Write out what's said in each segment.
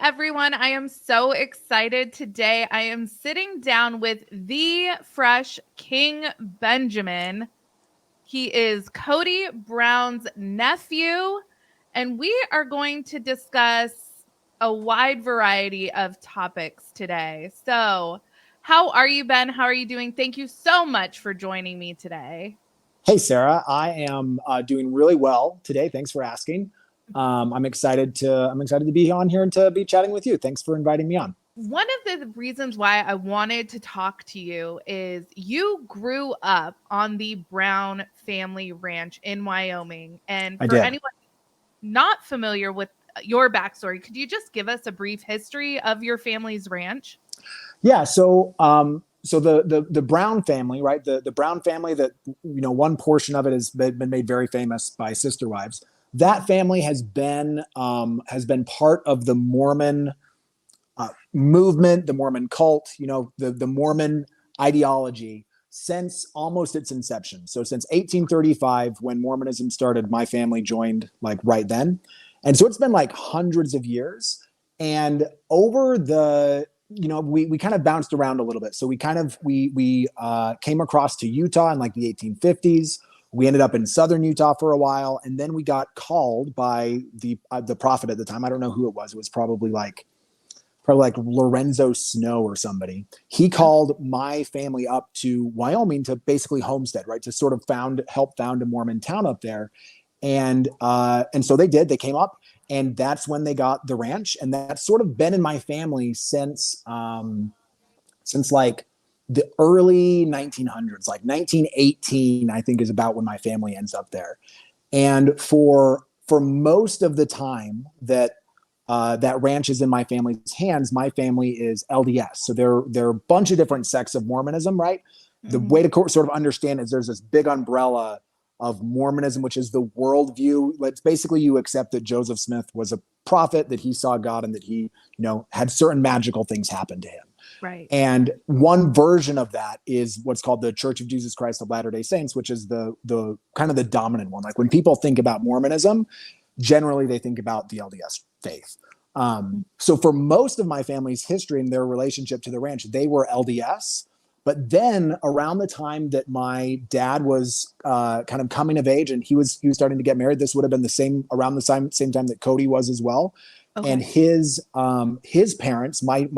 everyone. I am so excited today. I am sitting down with the fresh King Benjamin. He is Kody Brown's nephew, and we are going to discuss a wide variety of topics today. So, how are you, Ben? How are you doing? Thank you so much for joining me today. Hey, Sarah, I am doing really well today. Thanks for asking. I'm excited to be on here and to be chatting with you. Thanks for inviting me on. One of the reasons why I wanted to talk to you is you grew up on the Brown family ranch in Wyoming. And I for did. anyone not familiar with your backstory, could you just give us a brief history of your family's ranch? Yeah. So the Brown family, right? The Brown family that one portion of it has been made very famous by sister wives. That family has been part of the Mormon movement, the Mormon cult, the Mormon ideology since almost its inception. So since 1835, when Mormonism started, my family joined like right then. And so it's been like hundreds of years. And over we kind of bounced around a little bit. So we came across to Utah in like the 1850s. We ended up in southern Utah for a while, and then we got called by the prophet at the time. I don't know who it was. It was probably like Lorenzo Snow or somebody. He called my family up to Wyoming to basically homestead, right? To sort of help found a Mormon town up there. And so they did. They came up, and that's when they got the ranch. And that's sort of been in my family since like the early 1900s, like 1918, I think is about when my family ends up there. And for most of the time that ranch is in my family's hands, my family is LDS. So there are a bunch of different sects of Mormonism, right? The way to sort of understand is there's this big umbrella of Mormonism, which is the worldview. It's basically you accept that Joseph Smith was a prophet, that he saw God, and that he, had certain magical things happen to him. Right. And one version of that is what's called the Church of Jesus Christ of Latter-day Saints, which is the kind of the dominant one. Like when people think about Mormonism, generally they think about the LDS faith. So for most of my family's history and their relationship to the ranch, they were LDS. But then around the time that my dad was kind of coming of age and he was starting to get married, this would have been around the same time that Kody was as well. Okay. And his parents, my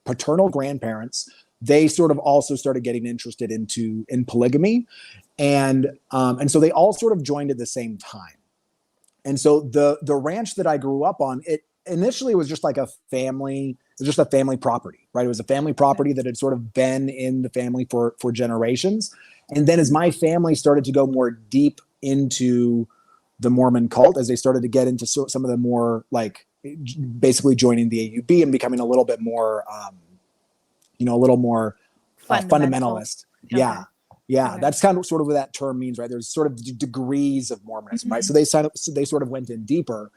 paternal grandparents, they sort of also started getting interested in polygamy, and so they all sort of joined at the same time. And so the ranch that I grew up on, it initially was just like a family property, right? It was a family property that had sort of been in the family for generations. And then as my family started to go more deep into the Mormon cult, as they started to get into some of the more like basically joining the AUB and becoming a little bit more, a little more fundamentalist. Okay. Yeah. Yeah, okay. That's kind of sort of what that term means, right? There's sort of degrees of Mormonism, right? So they sort of went in deeper.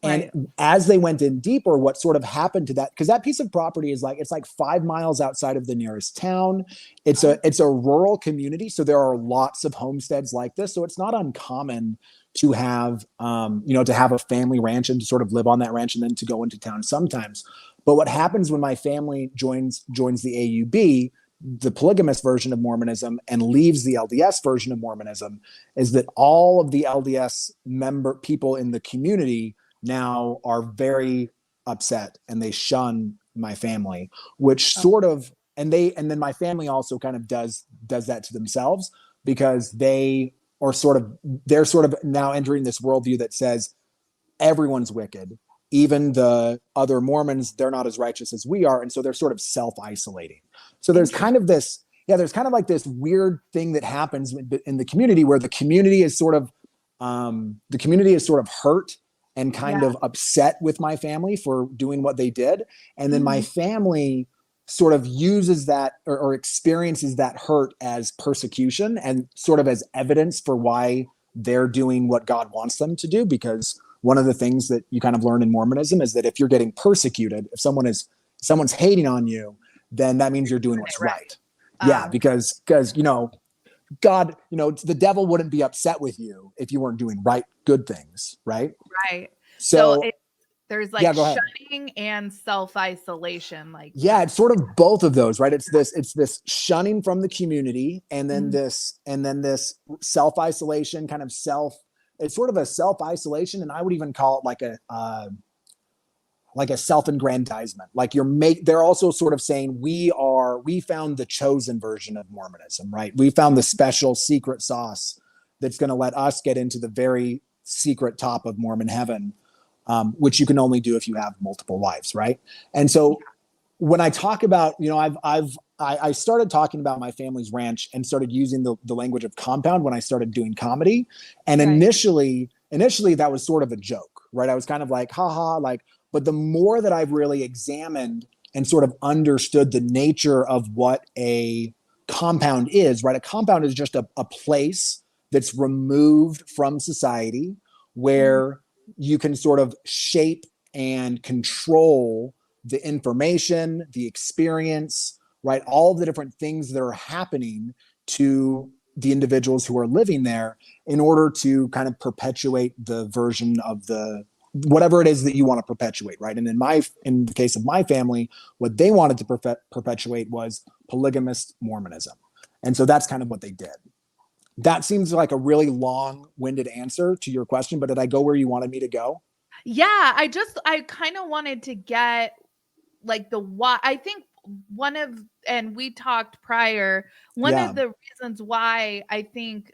And right. As they went in deeper, what sort of happened to that, because that piece of property is it's like 5 miles outside of the nearest town. It's a rural community. So there are lots of homesteads like this. So it's not uncommon to have, to have a family ranch and to sort of live on that ranch and then to go into town sometimes. But what happens when my family joins the AUB, the polygamous version of Mormonism, and leaves the LDS version of Mormonism, is that all of the LDS people in the community now are very upset and they shun my family, which sort of, and then my family also kind of does that to themselves, because they're sort of now entering this worldview that says everyone's wicked. Even the other Mormons, they're not as righteous as we are. And so they're sort of self-isolating. So there's kind of this, there's kind of like this weird thing that happens in the community where the community is sort of hurt and kind of upset with my family for doing what they did. And then my family sort of uses that or experiences that hurt as persecution and sort of as evidence for why they're doing what God wants them to do. Because one of the things that you kind of learn in Mormonism is that if you're getting persecuted, if someone's hating on you, then that means you're doing what's right. Yeah, because God, the devil wouldn't be upset with you if you weren't doing good things, right? Right. So There's Yeah, like go ahead. shunning and self-isolation. Like, Yeah, it's sort of both of those, right? It's this shunning from the community, and then Mhm. this self-isolation, kind of it's sort of a self-isolation, and I would even call it like a self-aggrandizement. Like they're also sort of saying we found the chosen version of Mormonism, right? We found the special secret sauce that's going to let us get into the very secret top of Mormon heaven, which you can only do if you have multiple wives, right? And so when I talk about, I started talking about my family's ranch and started using the language of compound when I started doing comedy. And Right. initially that was sort of a joke, right? I was kind of like, haha, like, but the more that I've really examined and sort of understood the nature of what a compound is, right? A compound is just a place that's removed from society Mhm. where you can sort of shape and control the information, the experience, right? All of the different things that are happening to the individuals who are living there in order to kind of perpetuate the version of the whatever it is that you want to perpetuate, right? And in the case of my family, what they wanted to perpetuate was polygamist Mormonism. And so that's kind of what they did. That seems like a really long-winded answer to your question, but did I go where you wanted me to go? Yeah, I kind of wanted to get like the why. I think one of, and we talked prior, one Yeah, of the reasons why I think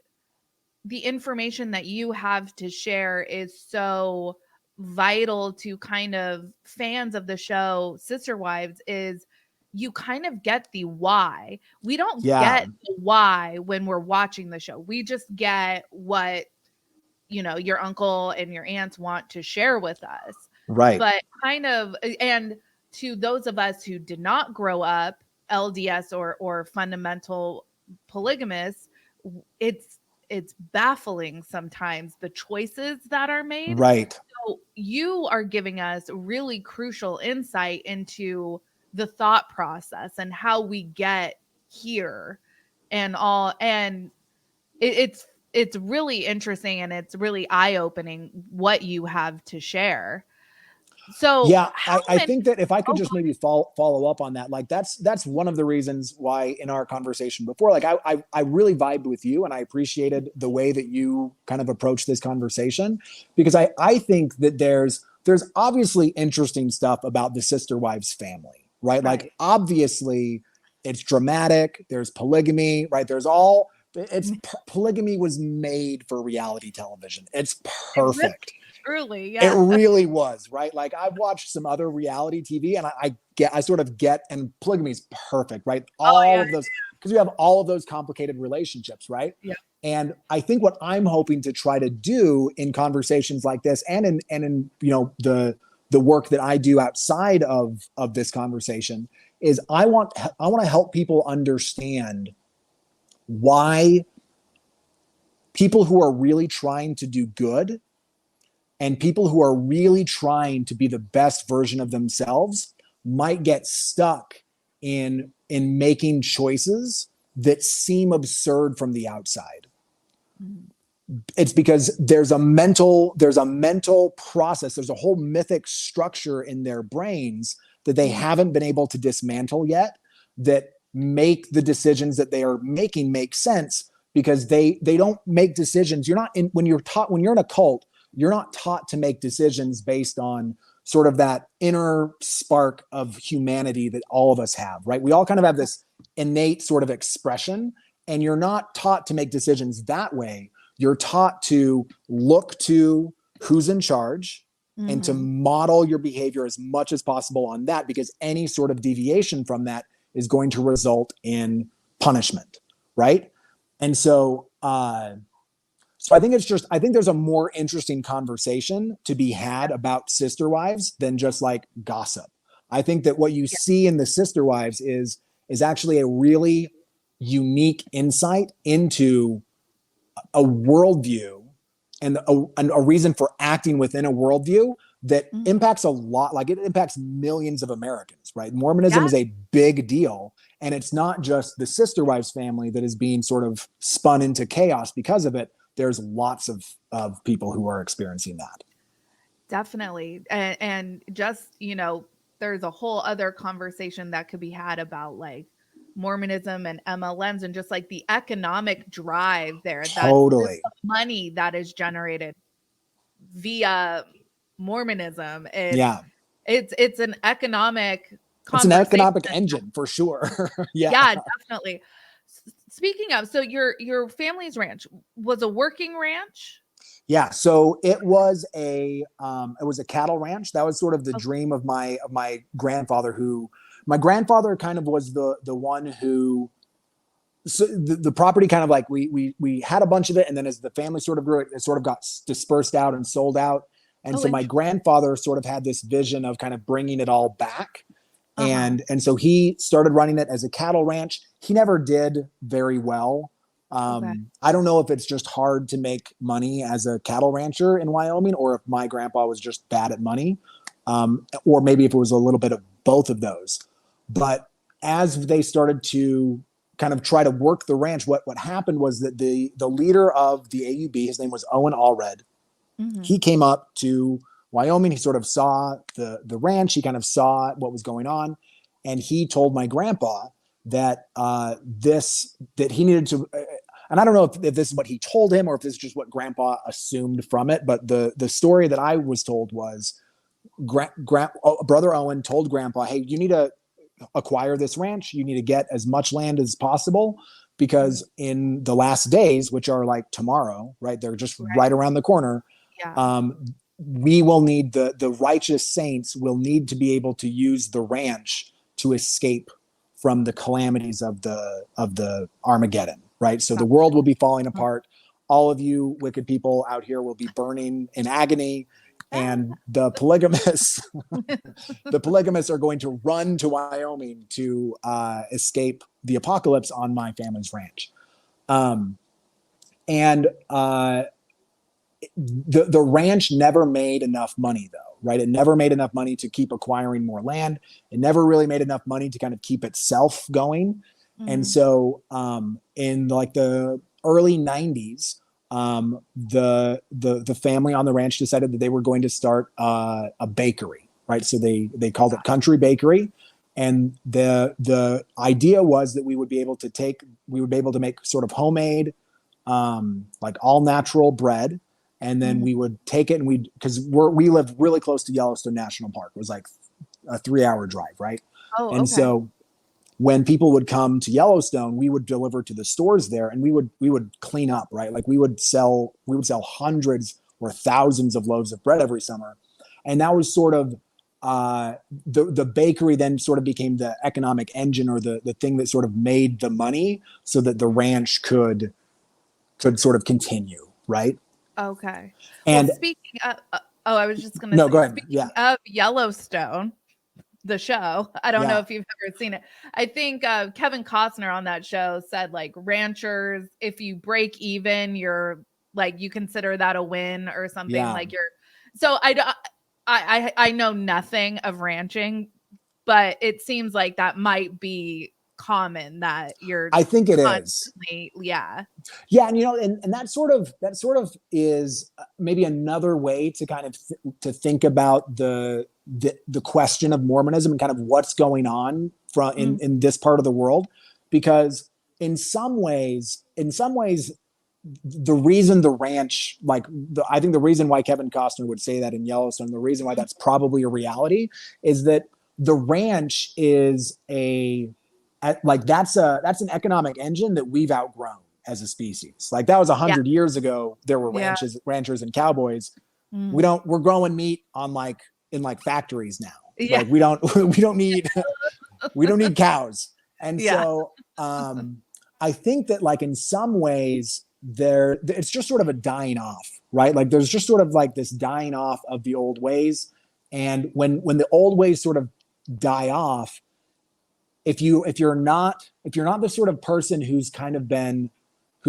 the information that you have to share is so vital to kind of fans of the show Sister Wives is you kind of get the why. We don't yeah, get the why when we're watching the show. We just get what, your uncle and your aunts want to share with us. right, But kind of, and to those of us who did not grow up LDS or fundamental polygamous, it's baffling sometimes the choices that are made. right. So you are giving us really crucial insight into the thought process and how we get here and all. And it's really interesting and it's really eye-opening what you have to share. So Yeah, how I many think that if I could oh, just maybe follow up on that, like that's one of the reasons why in our conversation before, like I really vibed with you and I appreciated the way that you kind of approach this conversation because I think that there's obviously interesting stuff about the Sister Wives family, right? Like right. obviously it's dramatic, there's polygamy, right? There's all it's polygamy was made for reality television. It's It really perfect. truly, It yeah. really was, right? Like I've watched some other reality TV and I sort of get, and polygamy is perfect, right? Oh, All yeah, of those, because you have all of those complicated relationships, right? yeah. And I think what I'm hoping to try to do in conversations like this and in the work that I do outside of this conversation is I want to help people understand why people who are really trying to do good and people who are really trying to be the best version of themselves might get stuck in making choices that seem absurd from the outside. Mhm. It's because there's a mental process, there's a whole mythic structure in their brains that they Mhm. haven't been able to dismantle yet that make the decisions that they are making make sense because they don't make decisions. You're not in when you're in a cult, you're not taught to make decisions based on sort of that inner spark of humanity that all of us have, right? We all kind of have this innate sort of expression, and you're not taught to make decisions that way. You're taught to look to who's in charge and to Mhm. model your behavior as much as possible on that, because any sort of deviation from that is going to result in punishment, right? And so I think there's a more interesting conversation to be had about Sister Wives than just like gossip. I think that what you Yeah. see in the Sister Wives is actually a really unique insight into a worldview and a reason for acting within a worldview that Mhm. impacts a lot, like it impacts millions of Americans, right? Mormonism Yeah. is a big deal. And it's not just the Sister Wives family that is being sort of spun into chaos because of it. There's lots of people who are experiencing that. Definitely. And just, there's a whole other conversation that could be had about like Mormonism and MLMs and just like the economic drive there. That's the Totally. money that is generated via Mormonism. Yeah. It's an economic It's an conversation. economic engine for sure. Yeah. Yeah, definitely. Speaking of, so your family's ranch was a working ranch? Yeah, so it was a cattle ranch. That was sort of the Oh, dream of my grandfather. Who my grandfather kind of was the one who, so the property kind of like we had a bunch of it, and then as the family sort of grew, it sort of got dispersed out and sold out. And oh, so my interesting. grandfather sort of had this vision of kind of bringing it all back, Uh-huh. and so he started running it as a cattle ranch. He never did very well. Okay. I don't know if it's just hard to make money as a cattle rancher in Wyoming, or if my grandpa was just bad at money, or maybe if it was a little bit of both of those. But as they started to kind of try to work the ranch, what happened was that the leader of the AUB, his name was Owen Allred, Mhm. he came up to Wyoming. He sort of saw the ranch. He kind of saw what was going on, and he told my grandpa that that he needed to. And I don't know if this is what he told him or if this is just what grandpa assumed from it. But the story that I was told was brother Owen told grandpa, "Hey, you need to acquire this ranch. You need to get as much land as possible." Mhm. Because in the last days, which are like tomorrow, right? They're just Right. right around the corner. Yeah. um, we will need the righteous saints will need to be able to use the ranch to escape from the calamities of the Armageddon, right? So the world will be falling Gotcha. apart. All of you wicked people out here will be burning in agony, and the polygamists are going to run to Wyoming to escape the apocalypse on my family's ranch. Um, and the ranch never made enough money, though, right? It never made enough money to keep acquiring more land. It never really made enough money to kind of keep itself going. And Mhm. so in like the early 90s, the family on the ranch decided that they were going to start a bakery, right? So they called it Country Bakery. And the idea was that we would be able to make sort of homemade, like all natural bread. And then Mhm. we would take it, and because we live really close to Yellowstone National Park. It was like a 3 hour drive, right? Oh, And okay. so when people would come to Yellowstone, we would deliver to the stores there, and we would clean up, right? Like we would sell hundreds or thousands of loaves of bread every summer. And that was sort of the bakery then sort of became the economic engine, or the thing that sort of made the money so that the ranch could sort of continue, right? Okay. Well, And speaking of, I was just gonna no, say, go ahead. Yeah, speaking of Yellowstone, the show, I don't know yeah, if you've ever seen it. I think Kevin Costner on that show said like ranchers, if you break even, you're like you consider that a win or something. yeah. Like you're. So I know nothing of ranching, but it seems like that might be common that you're I think it is. constantly, yeah. Yeah, and and that sort of is maybe another way to kind of to think about the question of Mormonism and kind of what's going on from Mm, in this part of the world, because in some ways the reason the ranch, like I think the reason why Kevin Costner would say that in Yellowstone, the reason why mm, that's probably a reality, is that the ranch is like that's an economic engine that we've outgrown as a species. Like that was a yeah, hundred years ago. There were yeah, ranchers, and cowboys. mm, We're growing meat on like in like factories now. yeah, Like we don't we don't need we don't need cows. And yeah, so I think that like in some ways it's just sort of a dying off, right? Like there's just sort of like this dying off of the old ways. And when the old ways sort of die off, if you're not the sort of person who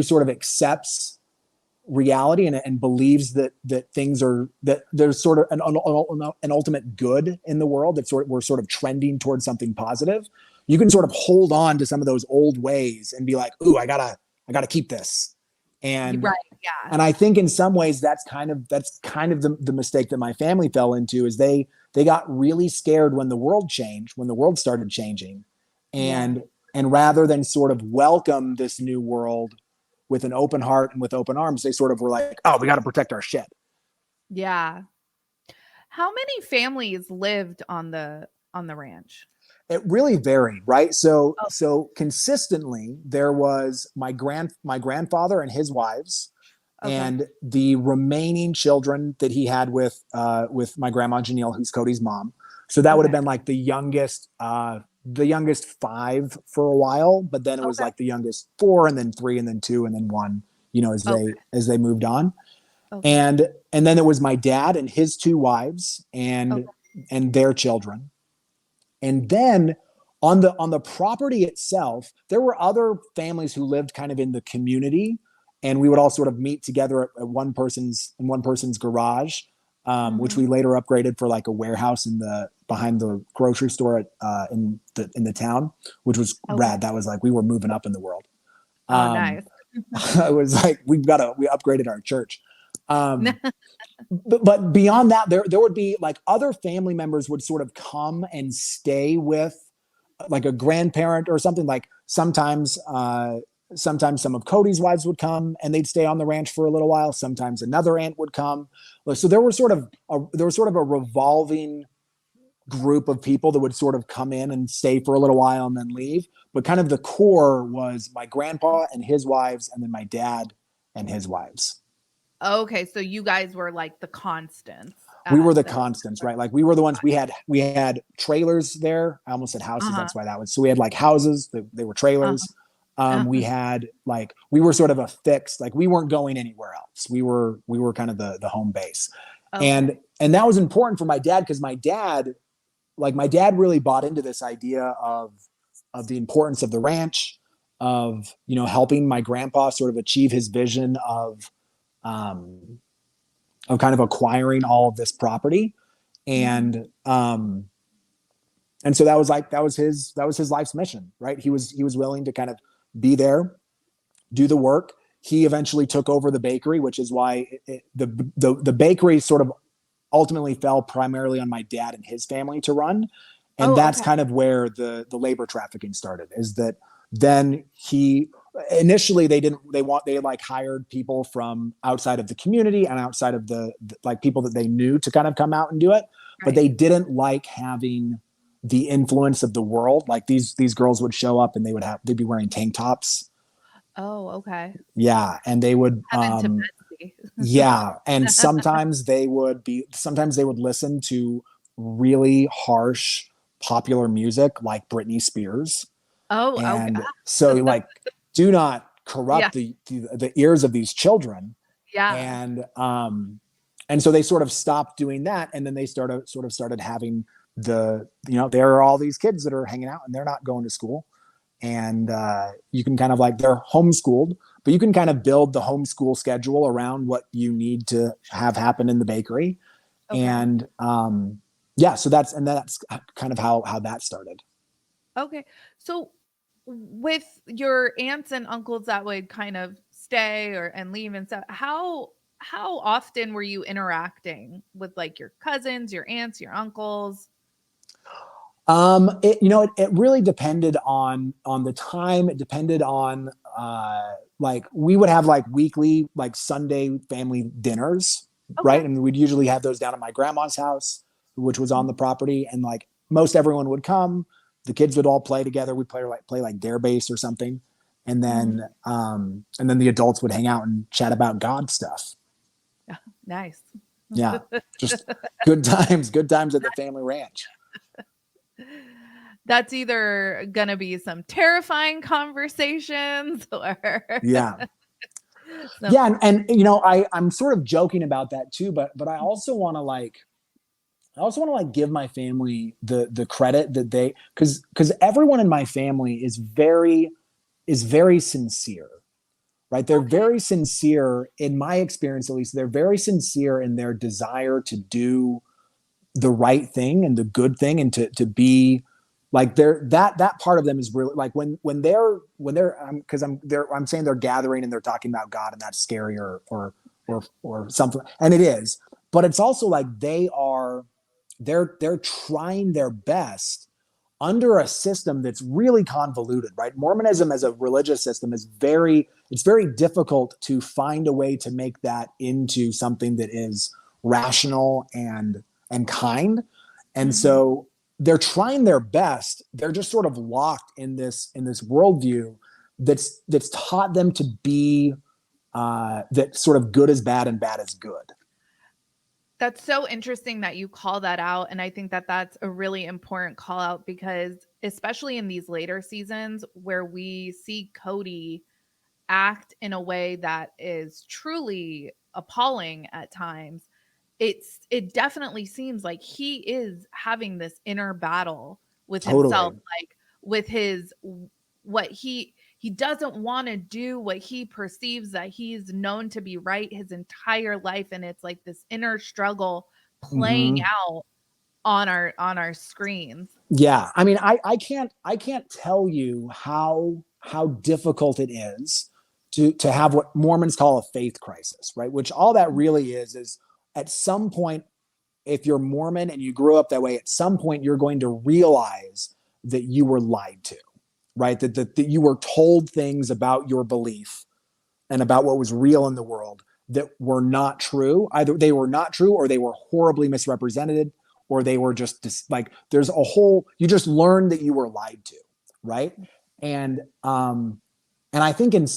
sort of accepts reality, and believes that there's sort of an ultimate good in the world, that we're sort of trending towards something positive, you can sort of hold on to some of those old ways and be like, ooh, I gotta keep this. And Right. Yeah. and I think in some ways that's kind of the mistake that my family fell into, is they got really scared when the world changed, when the world started changing. Yeah. And rather than sort of welcome this new world with an open heart and with open arms, they sort of were like, oh, we got to protect our shit. Yeah. How many families lived on the ranch? It really varied, right? So Oh, consistently there was my grandfather and his wives, okay. and the remaining children that he had with my grandma Janelle, who's Cody's mom. So that would have Okay. been like the youngest five for a while, but then it was Okay. like the youngest four, and then three, and then two, and then one, Okay. as they moved on. Okay. And then it was my dad and his two wives Okay. and their children. And then on the property itself, there were other families who lived kind of in the community, and we would all sort of meet together at one person's garage, which Mhm. we later upgraded for like a warehouse in the behind the grocery store in the town, which was Okay. rad. That was like we were moving up in the world. Oh, Um, nice. it was like we upgraded our church. But beyond that, there would be like other family members would sort of come and stay with like a grandparent or something. Like sometimes some of Cody's wives would come and they'd stay on the ranch for a little while. Sometimes another aunt would come. So there was sort of a revolving group of people that would sort of come in and stay for a little while and then leave. But kind of the core was my grandpa and his wives, and then my dad and his wives. Okay, so you guys were like the constants We were at the the constants, right? Like we were the ones. We had trailers there. I almost said houses. Uh-huh. That's why that was. So we had like houses. They were Uh-huh. trailers. We Uh-huh. had like we were sort of a fixed. Like we weren't going anywhere else. We were kind of the home base, Okay. and that was important for my dad, because my dad really bought into this idea of the importance of the ranch, of helping my grandpa sort of achieve his vision um, of kind of acquiring all of this property. Mhm. And um and so that was his life's mission, right? He was willing to kind of be there, do the work. He eventually took over the bakery, which is why the bakery sort of ultimately fell primarily on my dad and his family to run. And Oh, that's okay. kind of where the labor trafficking started, is that then he initially they like hired people from outside of the community and outside of the like people that they knew to kind of come out and do it. But Right. they didn't like having the influence of the world. Like these girls would show up and they'd be wearing tank tops. Oh, okay. Yeah. And they would Heaven to Betsy. yeah, and sometimes they would listen to really harsh popular music like Britney Spears. Oh, okay. And so like do not Yeah. corrupt the ears of these children. Yeah. And so they sort of stopped doing that, and then they started having there are all these kids that are hanging out and they're not going to school, and you can kind of like, they're homeschooled, but you can kind of build the homeschool schedule around what you need to have happen in the bakery. Okay. And yeah, so that's kind of how that started. Okay. So with your aunts and uncles that would kind of stay or and leave and stuff, how often were you interacting with like your cousins, your aunts, your uncles? It really depended on the time. It depended on like we would have like weekly, like Sunday family dinners, right? Okay. And we'd usually have those down at my grandma's house, which was on the property, and like most everyone would come. The kids would all play together. We'd play like Dare Base or something, Mhm. and then the adults would hang out and chat about God stuff. Nice. Yeah, just good times at the family ranch. That's either gonna be some terrifying conversations or Yeah. some. Yeah, and I'm sort of joking about that too, but I also want to give my family the credit that they, because everyone in my family is very sincere, right? They're Okay. very sincere, in my experience at least. They're very sincere in their desire to do the right thing and the good thing, and to be like that part of them is really like when they're because I'm saying they're gathering and they're talking about God, and that's scary or something, and it is, but it's also like they're trying their best under a system that's really convoluted, right? Mormonism as a religious system is it's very difficult to find a way to make that into something that is rational and kind. And so they're trying their best. They're just sort of locked in this worldview that's taught them to be that sort of good is bad and bad is good. That's so interesting that you call that out. And I think that that's a really important call out because, especially in these later seasons where we see Kody act in a way that is truly appalling at times, it definitely seems like he is having this inner battle with himself, Totally. like with his what he doesn't want to do what he perceives that he's known to be right his entire life, and it's like this inner struggle playing Mm-hmm. out on our screens. Yeah, I mean, I can't tell you how difficult it is to have what Mormons call a faith crisis, right? Which all that really is at some point, if you're Mormon and you grew up that way, at some point you're going to realize that you were lied to, right? That you were told things about your belief and about what was real in the world that were not true. Either they were not true or they were horribly misrepresented, or they were just like, there's a whole, you just learned that you were lied to, right? And I think in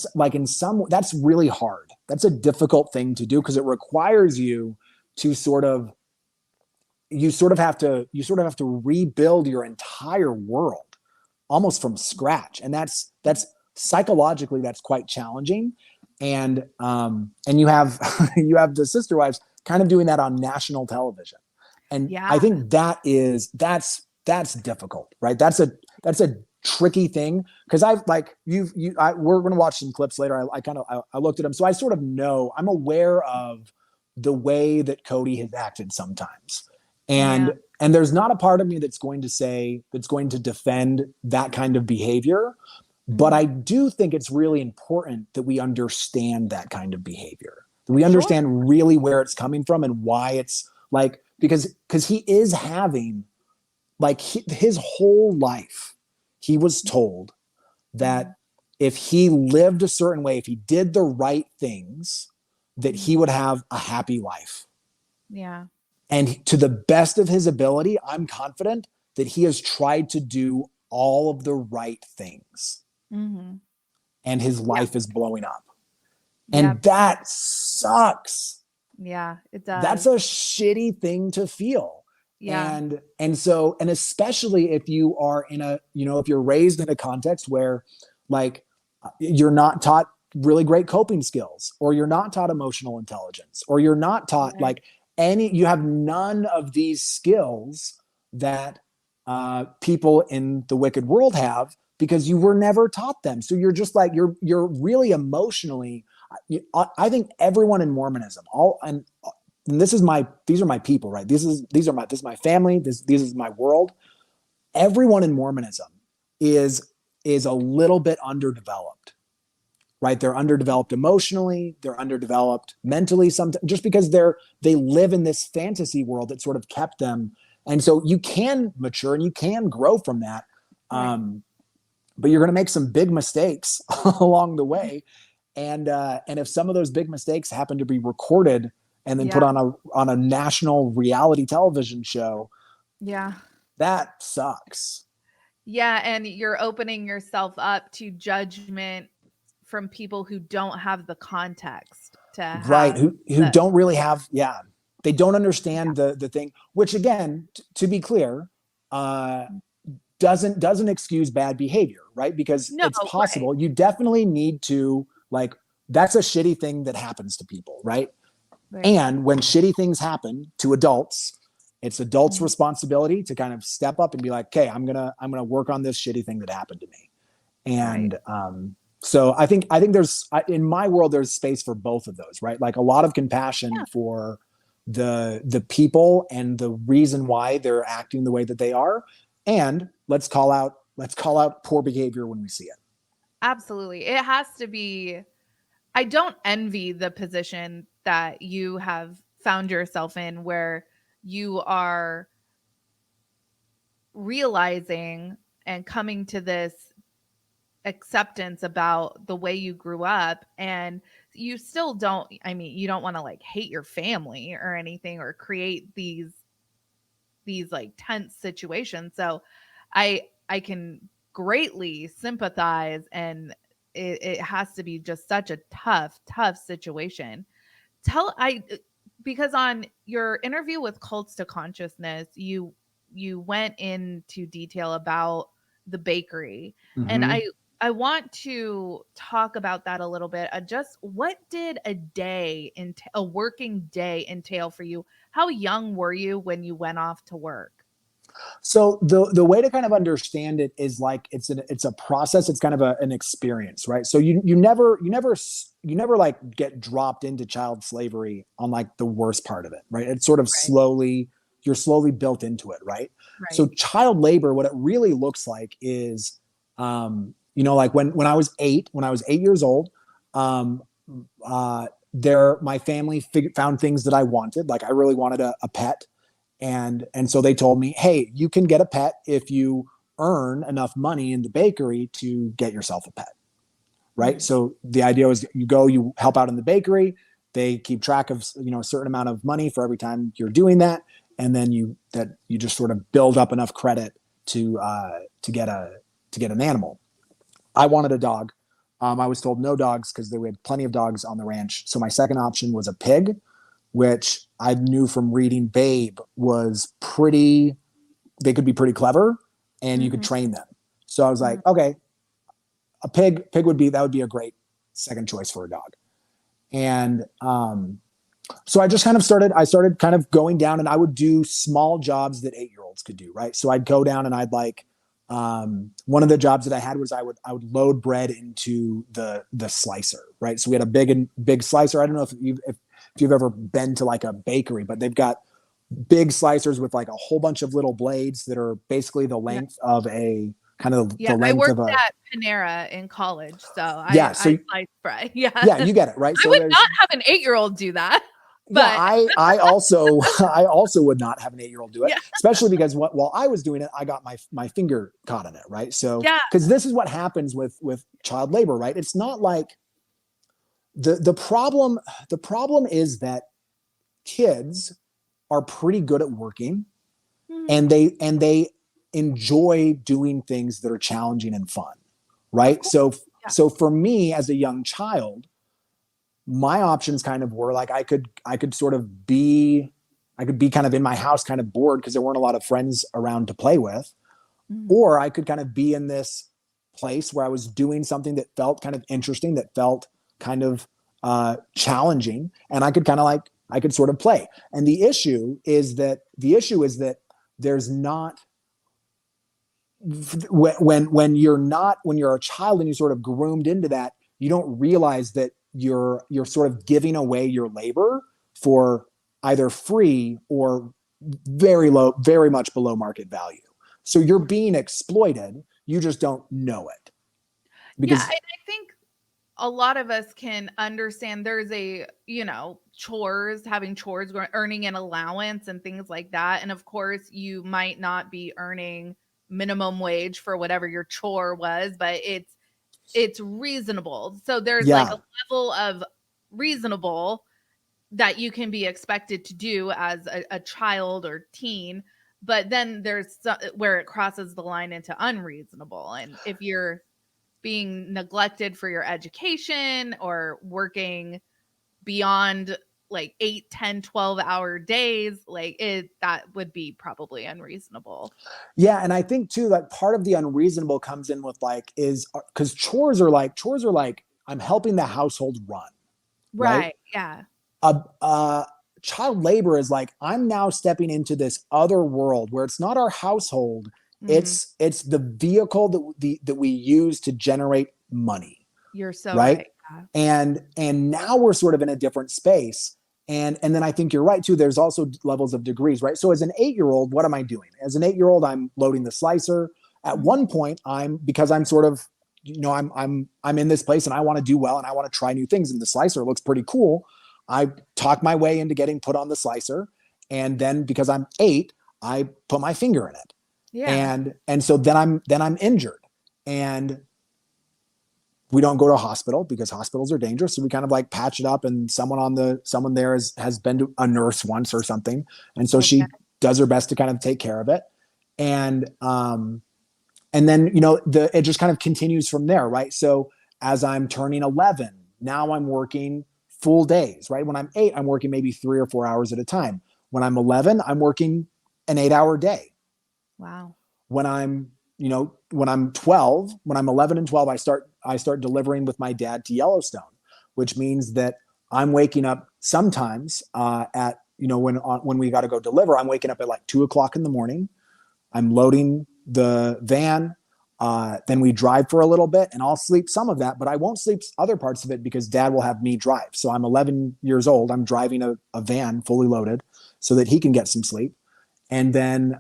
some, that's really hard. That's a difficult thing to do because it requires you to you sort of have to rebuild your entire world almost from scratch. And that's psychologically, that's quite challenging. And you have you have the sister wives kind of doing that on national television. And Yeah. I think that's difficult, right? That's a tricky thing because I've like we're going to watch some clips later. I looked at them, so I sort of know, I'm aware of the way that Kody has acted sometimes, and there's not a part of me that's going to defend that kind of behavior, but I do think it's really important that we understand that kind of behavior, that we understand really where it's coming from and why it's like, because he is having like his whole life, he was told that if he lived a certain way, if he did the right things, that he would have a happy life. Yeah. And to the best of his ability, I'm confident that he has tried to do all of the right things. And his life is blowing up. And that sucks. Yeah, it does. That's a shitty thing to feel. Yeah. And especially if you are in if you're raised in a context where like you're not taught really great coping skills, or you're not taught emotional intelligence, or you're not taught you have none of these skills that people in the wicked world have, because you were never taught them. So you're just like, you're really emotionally, I think everyone in Mormonism, and these are my people, right? This is my family. This is my world. Everyone in Mormonism is a little bit underdeveloped, right? They're underdeveloped emotionally. They're underdeveloped mentally, sometimes just because they live in this fantasy world that sort of kept them. And so you can mature and you can grow from that. But you're going to make some big mistakes along the way. And if some of those big mistakes happen to be recorded and then put on a national reality television show, that sucks. Yeah, and you're opening yourself up to judgment from people who don't have the context to have who don't really have they don't understand the thing, which again, to be clear, doesn't excuse bad behavior, right? Because it's possible. You definitely need to, like, that's a shitty thing that happens to people, right? And when shitty things happen to adults, it's adults' responsibility to kind of step up and be like, okay, I'm gonna work on this shitty thing that happened to me. And so I think there's, in my world, there's space for both of those, right? Like a lot of compassion for the people and the reason why they're acting the way that they are, And let's call out poor behavior when we see it. Absolutely. It has to be. I don't envy the position that you have found yourself in where you are realizing and coming to this acceptance about the way you grew up, and you still don't, I mean, you don't want to like hate your family or anything or create these like tense situations. So I can greatly sympathize, and it has to be just such a tough situation. Tell I Because on your interview with Cults to Consciousness, you went into detail about the bakery, and Mm-hmm. I want to talk about that a little bit. Just what did a working day entail for you? How young were you when you went off to work? So the way to kind of understand it is like it's a process. It's kind of an experience, right? So you never like get dropped into child slavery on like the worst part of it, right? It's sort of Right. you're slowly built into it, right? So Right. child labor, what it really looks like is, like when I was 8 years old, um, my family found things that I wanted. Like I really wanted a pet, and so they told me, hey, you can get a pet if you earn enough money in the bakery to get yourself a pet, right? Mhm. So the idea was you help out in the bakery, they keep track of a certain amount of money for every time you're doing that, and then you just sort of build up enough credit to get an animal. I wanted a dog. I was told no dogs because we had plenty of dogs on the ranch. So my second option was a pig, which I knew from reading Babe was they could be pretty clever and you could Mhm. train them. So I was Mhm. like, okay, pig would be a great second choice for a dog. And so I started kind of going down, and I would do small jobs that 8-year-olds could do, right? So I'd go down and I'd like, one of the jobs that I had was I would load bread into the slicer, right? So we had a big slicer. I don't know if you've ever been to like a bakery, but they've got big slicers with like a whole bunch of little blades that are basically the Yeah. length of a Yeah, the I length of worked a at Panera in college, so yeah. I So sliced bread. Yeah. yeah, you get it, right? I So would there's not have an 8-year-old do that, yeah, but I also I also would not have an 8-year-old do it, yeah. especially because while I was doing it, I got my finger caught in it, right? So Yeah. because this is what happens with child labor, right? It's not like the problem is that kids are pretty good at working, Mhm. and they enjoy doing things that are challenging and fun, Of right? course. Yeah. So for me as a young child, my options kind of were like I could be kind of in my house kind of bored because there weren't a lot of friends around to play with, Mhm. or I could kind of be in this place where I was doing something that felt kind of interesting, that felt kind of challenging, and I could kind of like I could sort of play. And the issue is that there's not when you're a child and you sort of groomed into that, you don't realize that you're sort of giving away your labor for either free or very much below market value. So you're being exploited, you just don't know it. Yeah, Because and I think a lot of us can understand there's chores, having chores, earning an allowance and things like that. And of course, you might not be earning minimum wage for whatever your chore was, but it's reasonable. So there's like yeah, a level of reasonable that you can be expected to do as a child or teen, but then where it crosses the line into unreasonable. And if you're being neglected for your education or working beyond like 8, 10, 12-hour days, like that would be probably unreasonable. yeah, and I think too that part of the unreasonable comes in with like is because chores are like I'm helping the household run, right? Right. Yeah. a child labor is like I'm now stepping into this other world where it's not our household, Mhm. it's the vehicle that we use to generate money, You're so right? right. Yeah. And now we're sort of in a different space, And then I think you're right too. There's also levels of degrees, right? So as an 8-year-old, what am I doing? As an 8-year-old, I'm loading the slicer. At one point, because I'm sort of, I'm in this place and I want to do well and I want to try new things. And the slicer looks pretty cool. I talk my way into getting put on the slicer. And then because I'm 8, I put my finger in it. Yeah. And so then I'm injured. And we don't go to a hospital because hospitals are dangerous. So we kind of like patch it up, and someone there has been a nurse once or something. And so Okay. she does her best to kind of take care of it. And then, it just kind of continues from there. Right. So as I'm turning 11, now I'm working full days, right? When I'm 8, I'm working maybe 3 or 4 hours at a time. When I'm 11, I'm working an 8-hour day. Wow. When I'm 12, when I'm 11 and 12, I start delivering with my dad to Yellowstone, which means that I'm waking up sometimes at, when we got to go deliver, I'm waking up at like 2:00 in the morning. I'm loading the van. Then we drive for a little bit, and I'll sleep some of that, but I won't sleep other parts of it because dad will have me drive. So I'm 11 years old. I'm driving a van fully loaded so that he can get some sleep. And then,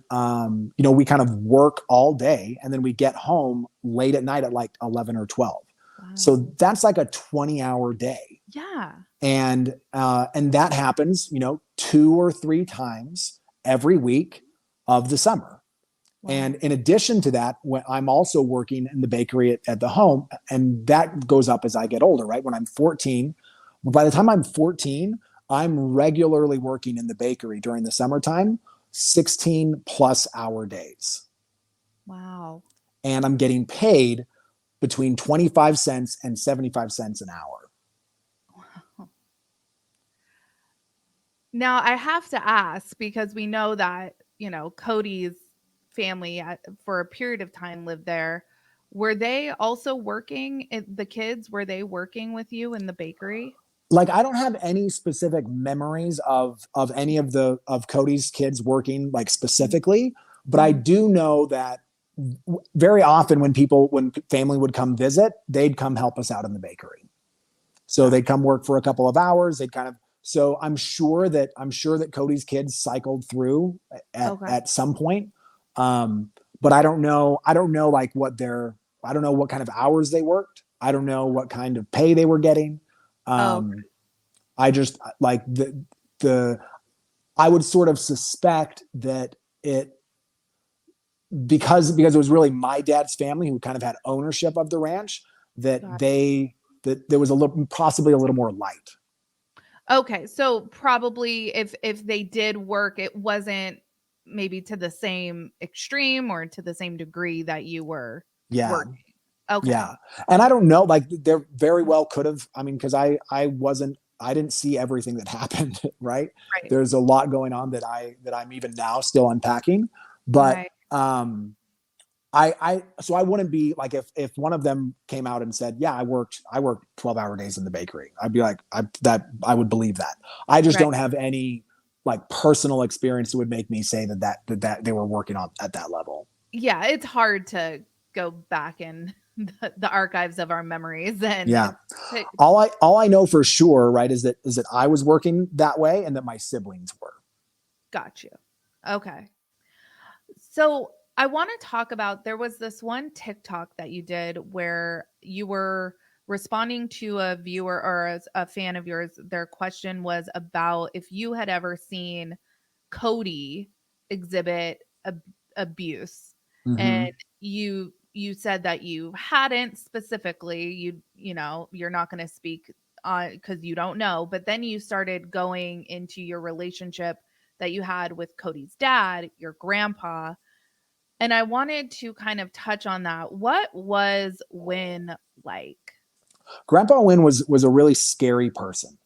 we kind of work all day, and then we get home late at night at like 11 or 12. Wow. So that's like a 20-hour day. Yeah. And that happens, 2 or 3 times every week of the summer. Wow. And in addition to that, when I'm also working in the bakery at the home, and that goes up as I get older, right? When I'm 14, by the time I'm 14, I'm regularly working in the bakery during the summertime, 16+ hour days. Wow. And I'm getting paid between 25 cents and 75 cents an hour. Wow. Now I have to ask, because we know that, Cody's family for a period of time lived there. Were they also working? The kids, were they working with you in the bakery? Like, I don't have any specific memories of any of Cody's kids working like specifically, but I do know that very often when family would come visit, they'd come help us out in the bakery. So they'd come work for a couple of hours. So I'm sure that Cody's kids cycled through at some point. But I don't know like I don't know what kind of hours they worked. I don't know what kind of pay they were getting. I just like I would sort of suspect that because it was really my dad's family who kind of had ownership of the ranch, that there was possibly a little more light. Okay. So probably if they did work, it wasn't maybe to the same extreme or to the same degree that you were working. Okay. Yeah. And I don't know, like there very well could have, because I didn't see everything that happened, right? There's a lot going on that I'm even now still unpacking. But so I wouldn't be like, if one of them came out and said, yeah, I worked 12-hour days in the bakery, I'd be like, I would believe that. I just don't have any like personal experience that would make me say that they were working on at that level. Yeah. It's hard to go back in the archives of our memories. And all I know for sure, right, is that I was working that way and that my siblings were. Got you. Okay. So I want to talk about, there was this one TikTok that you did where you were responding to a viewer or a fan of yours. Their question was about if you had ever seen Kody exhibit abuse. Mm-hmm. And you said that you hadn't specifically, you're not going to speak on because you don't know, but then you started going into your relationship that you had with Kody's dad, your grandpa. And I wanted to kind of touch on that. What was Win like? Grandpa Win was a really scary person.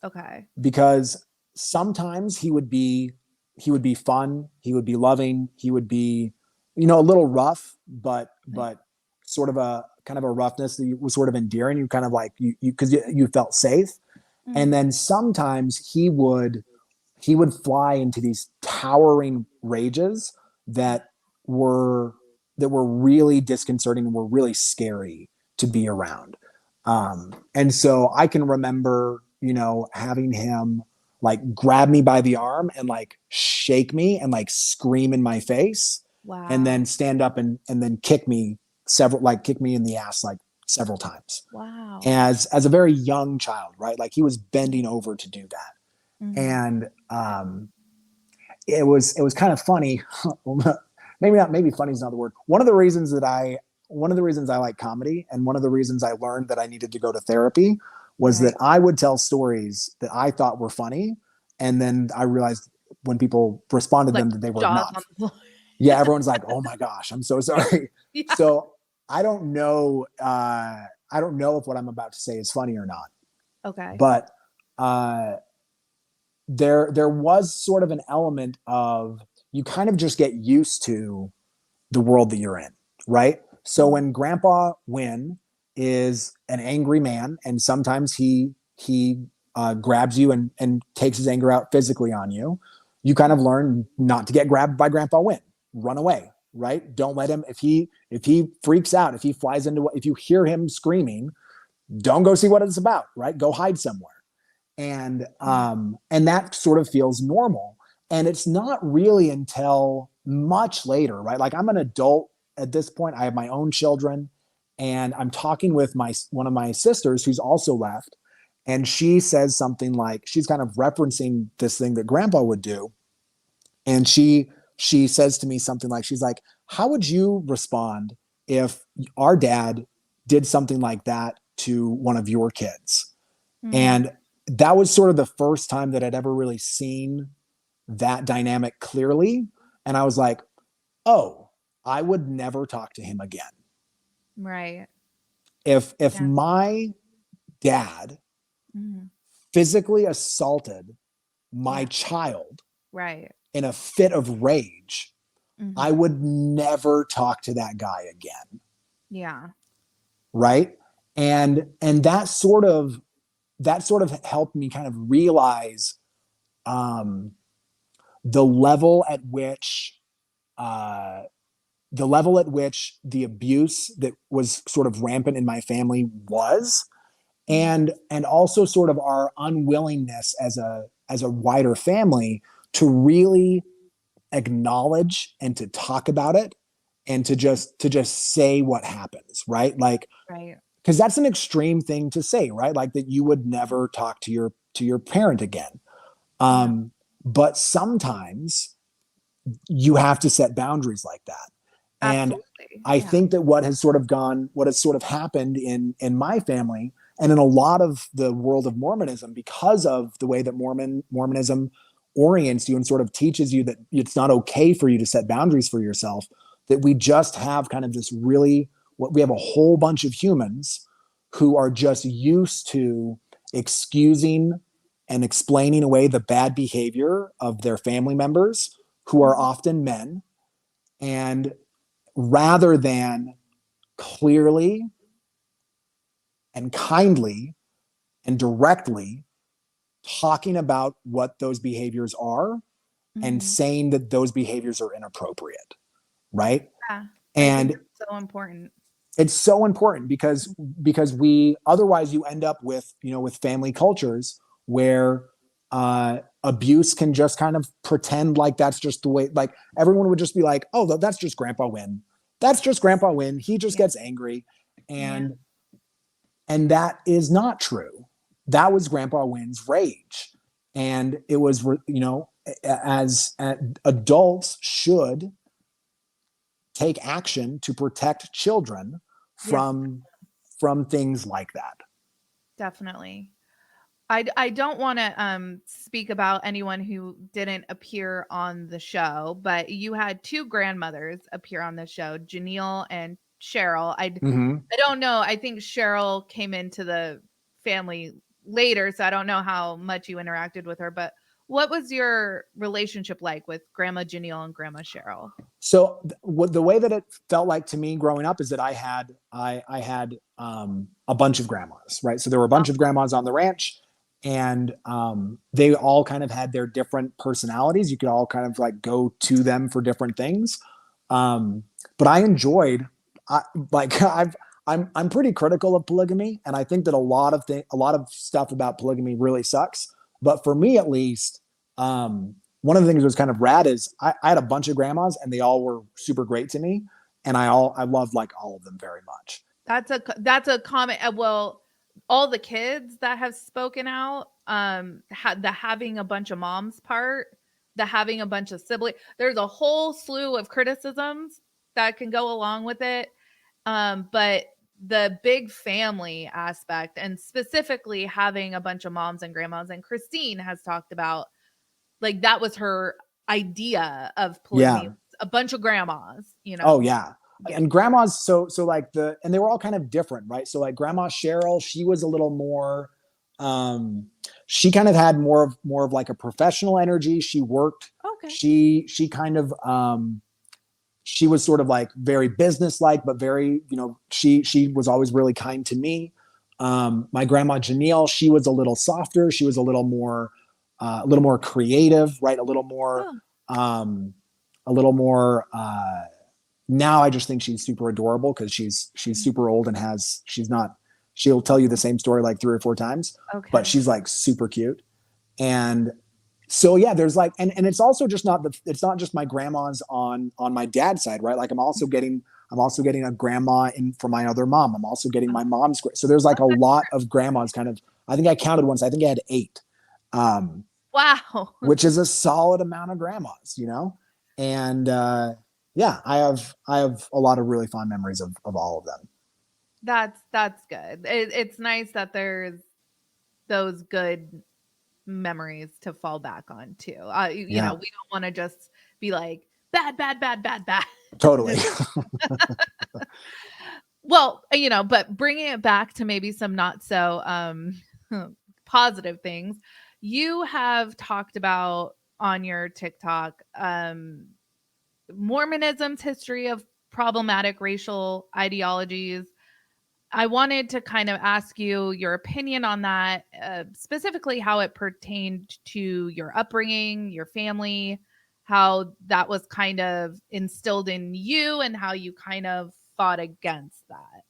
Okay. Because sometimes he would be fun, he would be loving, he would be, a little rough, but sort of a kind of a roughness that was sort of endearing. You kind of like because you felt safe. Mm-hmm. And then sometimes he would fly into these towering rages that were really disconcerting and were really scary to be around. And so I can remember, having him like grab me by the arm and like shake me and like scream in my face, and Wow. then stand up and then kick me in the ass like several times Wow. as a very young child, right? Like he was bending over to do that. Mhm. And it was kind of funny. Maybe funny is not the word. One of the reasons I like comedy, and one of the reasons I learned that I needed to go to therapy, was Right. that I would tell stories that I thought were funny, and then I realized when people responded Like them that they were jaws not. on the floor. Yeah, everyone's like, "Oh my gosh, I'm so sorry." Yeah. So I don't know. I don't know if what I'm about to say is funny or not, Okay. but uh, there was sort of an element of, you kind of just get used to the world that you're in, right? So Mhm. when Grandpa Win is an angry man, and sometimes he grabs you and takes his anger out physically on you, you kind of learn not to get grabbed by Grandpa Win. Run away, right? Don't let him. If he freaks out, if you hear him screaming, don't go see what it's about, right? Go hide somewhere. And that sort of feels normal. And it's not really until much later, right? Like I'm an adult at this point. I have my own children, and I'm talking with one of my sisters who's also left, and she says something like, she's kind of referencing this thing that Grandpa would do, and she says to me something like, she's like, "How would you respond if our dad did something like that to one of your kids?" Mhm. And that was sort of the first time that I'd ever really seen that dynamic clearly. And I was like, oh, I would never talk to him again. Right. If Yeah. my dad Mhm. physically assaulted my Yeah. child Right. in a fit of rage, I Mhm. would never talk to that guy again. Yeah. Right. And that sort of helped me kind of realize um, the level at which uh, the abuse that was sort of rampant in my family was, Mhm. and also sort of our unwillingness as a wider family to really acknowledge and to talk about it, and to just say what happens, right? Like, Right. because that's an extreme thing to say, right? Like that you would never talk to your parent again. Yeah. um but sometimes you have to set boundaries like that. And Absolutely. I Yeah. think that what has sort of happened in my family and in a lot of the world of Mormonism, because of the way that Mormonism orients you and sort of teaches you that it's not okay for you to set boundaries for yourself, that we just have kind of this really, what we have a whole bunch of humans who are just used to excusing and explaining away the bad behavior of their family members, who are Mhm. often men, and rather than clearly and kindly and directly talking about what those behaviors are, and Mhm. saying that those behaviors are inappropriate, right? Yeah. I think And that's so important. it's so important because we otherwise you end up with, with family cultures where abuse can just kind of pretend like that's just the way, like everyone would just be like, oh, that's just Grandpa Win, that's just Grandpa Win, he just Yeah. gets angry. Yeah. And that is not true. That was Grandpa Win's rage. And it was, as adults should take action to protect children Yeah. from things like that. Definitely. I don't want to speak about anyone who didn't appear on the show, but you had two grandmothers appear on the show, Janelle and Cheryl. Mm-hmm. I don't know. I think Cheryl came into the family later, so I don't know how much you interacted with her, but what was your relationship like with Grandma Janelle and Grandma Cheryl? So the way that it felt like to me growing up is that I had a bunch of grandmas, right? So there were a bunch of grandmas on the ranch, and they all kind of had their different personalities. You could all kind of like go to them for different things. Um, but I enjoyed, I, like I'm pretty critical of polygamy, and I think that a lot of stuff about polygamy really sucks. But for me, at least, one of the things that was kind of rad is I had a bunch of grandmas, and they all were super great to me, and I loved like all of them very much. That's a comment. Well, all the kids that have spoken out, the having a bunch of moms part, the having a bunch of siblings. There's a whole slew of criticisms that can go along with it. But the big family aspect, and specifically having a bunch of moms and grandmas, and Christine has talked about, like, that was her idea of polygamy. Yeah. A bunch of grandmas, Oh yeah. Yeah. And grandmas, so like and they were all kind of different, right? So like Grandma Cheryl, she was a little more, she kind of had more of like a professional energy. She worked, Okay. she kind of, she was sort of like very business-like, but very, she was always really kind to me. My grandma Janelle, she was a little softer. She was a little more creative, right? A little more, now I just think she's super adorable because she's super old and she'll tell you the same story like 3 or 4 times, but she's like super cute. And so, yeah, there's like, and it's also just it's not just my grandmas on my dad's side, right? Like I'm also getting a grandma in for my other mom. I'm also getting my mom's. So there's like a lot of grandmas kind of, I think I counted once, I think I had 8. Wow. Which is a solid amount of grandmas, and, yeah, I have a lot of really fond memories of all of them. That's good. It's nice that there's those good memories to fall back on too. We don't want to just be like bad. Totally. Well, but bringing it back to maybe some not so positive things, you have talked about on your TikTok, Mormonism's history of problematic racial ideologies. I wanted to kind of ask you your opinion on that, specifically how it pertained to your upbringing, your family, how that was kind of instilled in you, and how you kind of fought against that.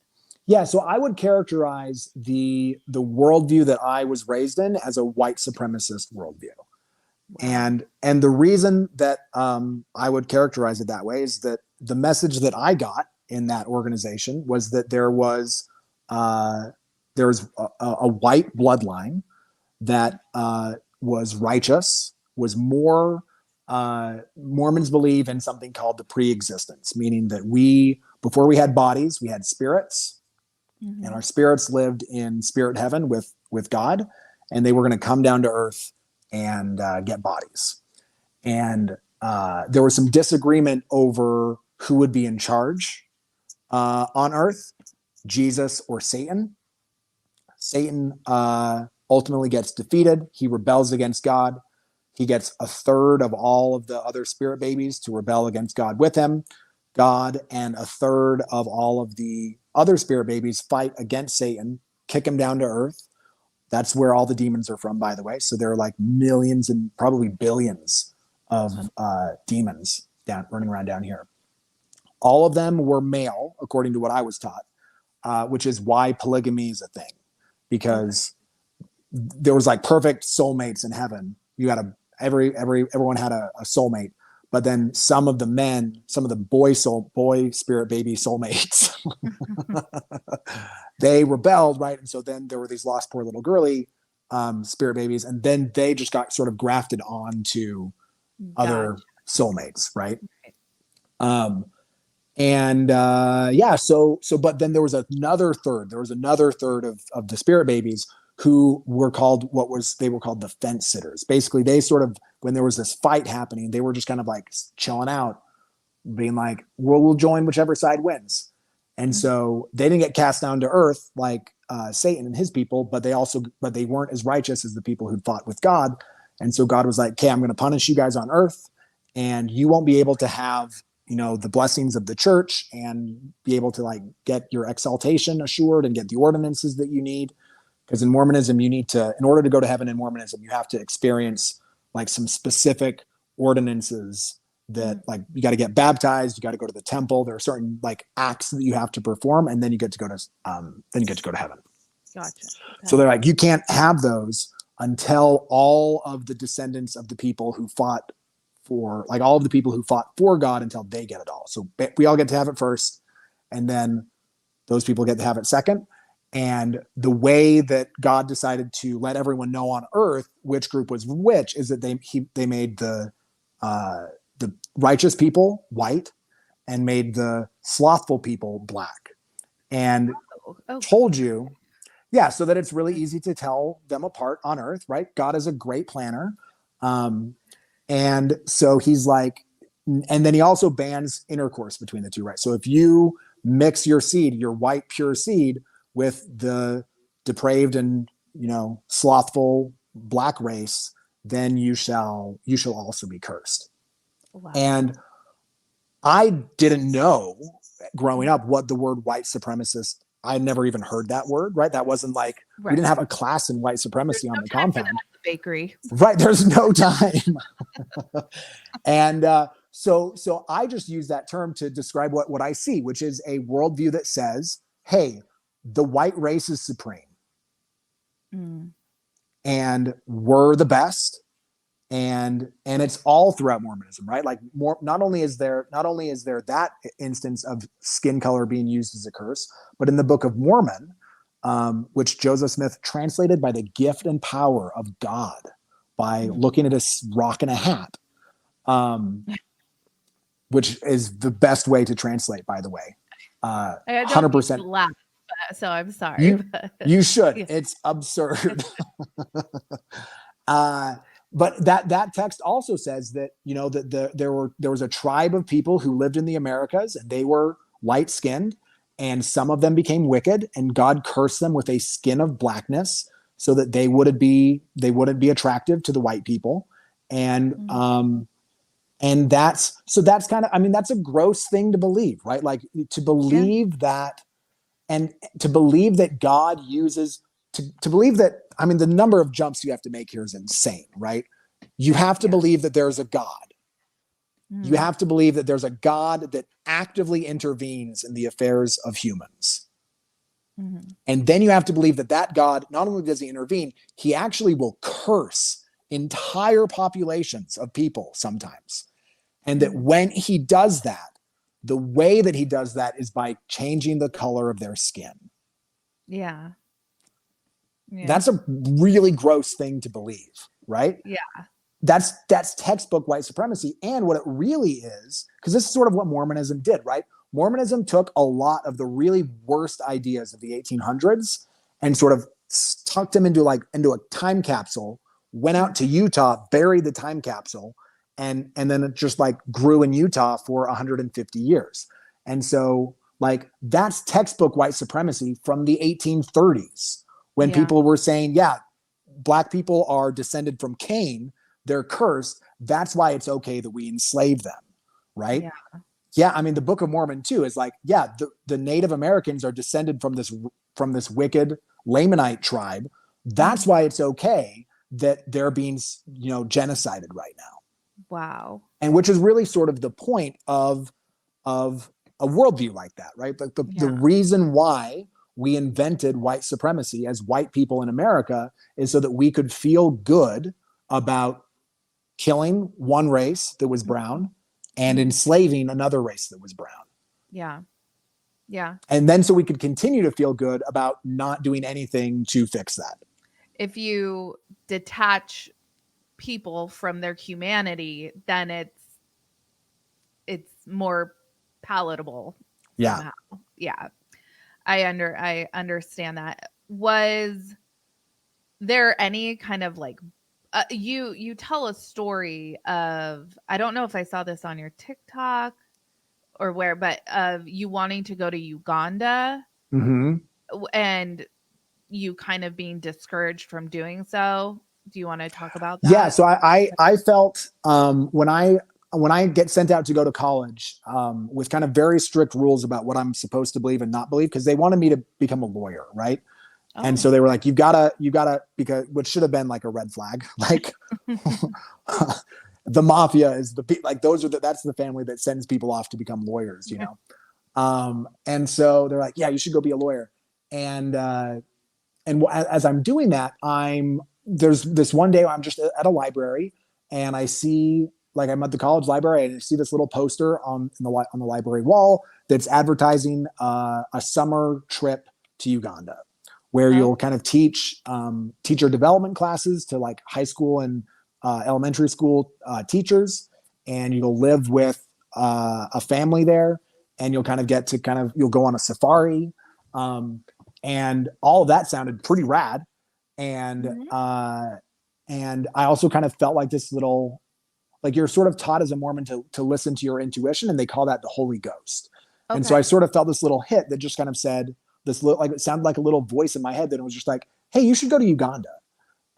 Yeah, so I would characterize the worldview that I was raised in as a white supremacist worldview. Wow. And the reason that I would characterize it that way is that the message that I got in that organization was that there was a white bloodline that was righteous, was more. Mormons believe in something called the pre-existence, meaning that before we had bodies, we had spirits, and our spirits lived in spirit heaven with God, and they were going to come down to earth and get bodies. And there was some disagreement over who would be in charge on earth, Jesus or Satan. Satan ultimately gets defeated. He rebels against God. He gets 1/3 of all of the other spirit babies to rebel against God with him. God and 1/3 of all of the other spirit babies fight against Satan, kick him down to earth. That's where all the demons are from, by the way. So there are like millions and probably billions of demons running around down here. All of them were male, according to what I was taught, which is why polygamy is a thing, because there was like perfect soulmates in heaven. You got everyone had a soulmate, but then some of the boy spirit baby soulmates, they rebelled, right? And so then there were these lost poor little girly spirit babies, and then they just got sort of grafted onto other soulmates, right? But then there was another third. There was another third of the spirit babies who were called the fence sitters. Basically, they sort of, when there was this fight happening, they were just kind of like chilling out, being like, we'll join whichever side wins. And so they didn't get cast down to earth like Satan and his people, but they weren't as righteous as the people who'd fought with God. And so God was like, okay, I'm going to punish you guys on earth, and you won't be able to have, the blessings of the church and be able to like get your exaltation assured and get the ordinances that you need. Because in Mormonism, in order to go to heaven in Mormonism, you have to experience like some specific ordinances that like, you got to get baptized, you got to go to the temple. There are certain like acts that you have to perform, and then you get to go to heaven. Gotcha. Okay. So they're like, you can't have those until all of the descendants of the people who fought for, like all of the people who fought for God, until they get it all. So we all get to have it first, and then those people get to have it second. And the way that God decided to let everyone know on earth which group was which is that they made the righteous people white and made the slothful people black, and told you, yeah, so that it's really easy to tell them apart on earth, right? God is a great planner. And so he's like, and then he also bans intercourse between the two, right? So if you mix your seed, your white pure seed, with the depraved and, slothful black race, then you shall also be cursed. Wow. And I didn't know growing up what the word white supremacist, I never even heard that word, right? That wasn't like, we didn't have a class in white supremacy on the compound. The bakery. Right. There's no time. And so I just use that term to describe what I see, which is a worldview that says, hey, the white race is supreme. And we're the best. And it's all throughout Mormonism, right? Like not only is there that instance of skin color being used as a curse, but in the Book of Mormon, which Joseph Smith translated by the gift and power of God by looking at a rock and a hat, which is the best way to translate, by the way. 100%. Laugh, so I'm sorry. You should. Yeah. It's absurd. But that text also says that, that there was a tribe of people who lived in the Americas, and they were light skinned, and some of them became wicked, and God cursed them with a skin of blackness so that they wouldn't be attractive to the white people. And that's kind of, that's a gross thing to believe, right? Like to believe that, and to believe that God uses, to believe that, the number of jumps you have to make here is insane, right? You have to believe that there's a God. You have to believe that there's a God that actively intervenes in the affairs of humans. And then you have to believe that God, not only does he intervene, he actually will curse entire populations of people sometimes. And that when he does that, the way that he does that is by changing the color of their skin. Yeah. That's a really gross thing to believe, right? Yeah. That's textbook white supremacy. And what it really is, because this is sort of what Mormonism did, right? Mormonism took a lot of the really worst ideas of the 1800s and sort of tucked them into a time capsule, went out to Utah, buried the time capsule, and then it just grew in Utah for 150 years. And so that's textbook white supremacy from the 1830s, when people were saying, black people are descended from Cain, they're cursed, that's why it's okay that we enslave them, right? The Book of Mormon too is the Native Americans are descended from this wicked Lamanite tribe, that's why it's okay that they're being genocided right now. Wow. And which is really sort of the point of a worldview like that, right? The reason why we invented white supremacy as white people in America is so that we could feel good about killing one race that was brown and enslaving another race that was brown. Yeah. Yeah. And then so we could continue to feel good about not doing anything to fix that. If you detach people from their humanity, then it's more palatable somehow. Yeah. I understand that. Was there any kind of you tell a story of, I don't know if I saw this on your TikTok or where, but of you wanting to go to Uganda and you kind of being discouraged from doing so. Do you want to talk about that? Yeah. So I felt when I get sent out to go to college with kind of very strict rules about what I'm supposed to believe and not believe, because they wanted me to become a lawyer, right? Oh. And so they were like, you gotta, because which should have been like a red flag, the mafia is that's the family that sends people off to become lawyers, and so they're like, yeah, you should go be a lawyer. And as I'm doing that, I'm there's this one day I'm just at a library and I see, like, I'm at the college library and I see this little poster on the library wall that's advertising a summer trip to Uganda, where Oh, you'll kind of teach teacher development classes to like high school and elementary school teachers, and you'll live with a family there, and you'll kind of get to you'll go on a safari, and all of that sounded pretty rad, and mhm. and I also kind of felt like this little, like, you're sort of taught as a Mormon to listen to your intuition, and they call that the Holy Ghost. And so I Okay. sort of felt this little hit that just kind of said this little, like, it sounded like a little voice in my head that it was just like, hey, you should go to Uganda.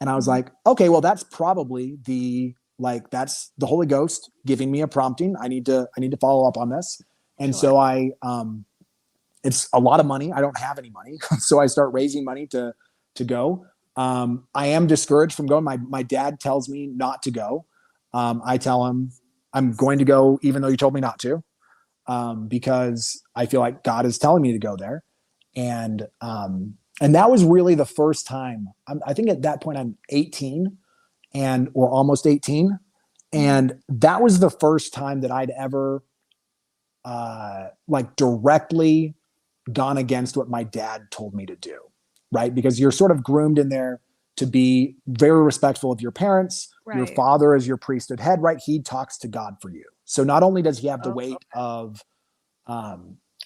And I was Mhm. like, okay, well, that's probably that's the Holy Ghost giving me a prompting. I need to follow up on this. And Sure. so it's a lot of money. I don't have any money. So I start raising money to go. I am discouraged from going. My dad tells me not to go. I tell him I'm going to go, even though you told me not to, because I feel like God is telling me to go there. And that was really the first time. I think at that point I'm 18 or almost 18. Mhm. And that was the first time that I'd ever like directly gone against what my dad told me to do, right? Because you're sort of groomed in there to be very respectful of your parents. Your Right. father is your priesthood head, right? He talks to God for you. So not only does he have the Oh, weight okay. of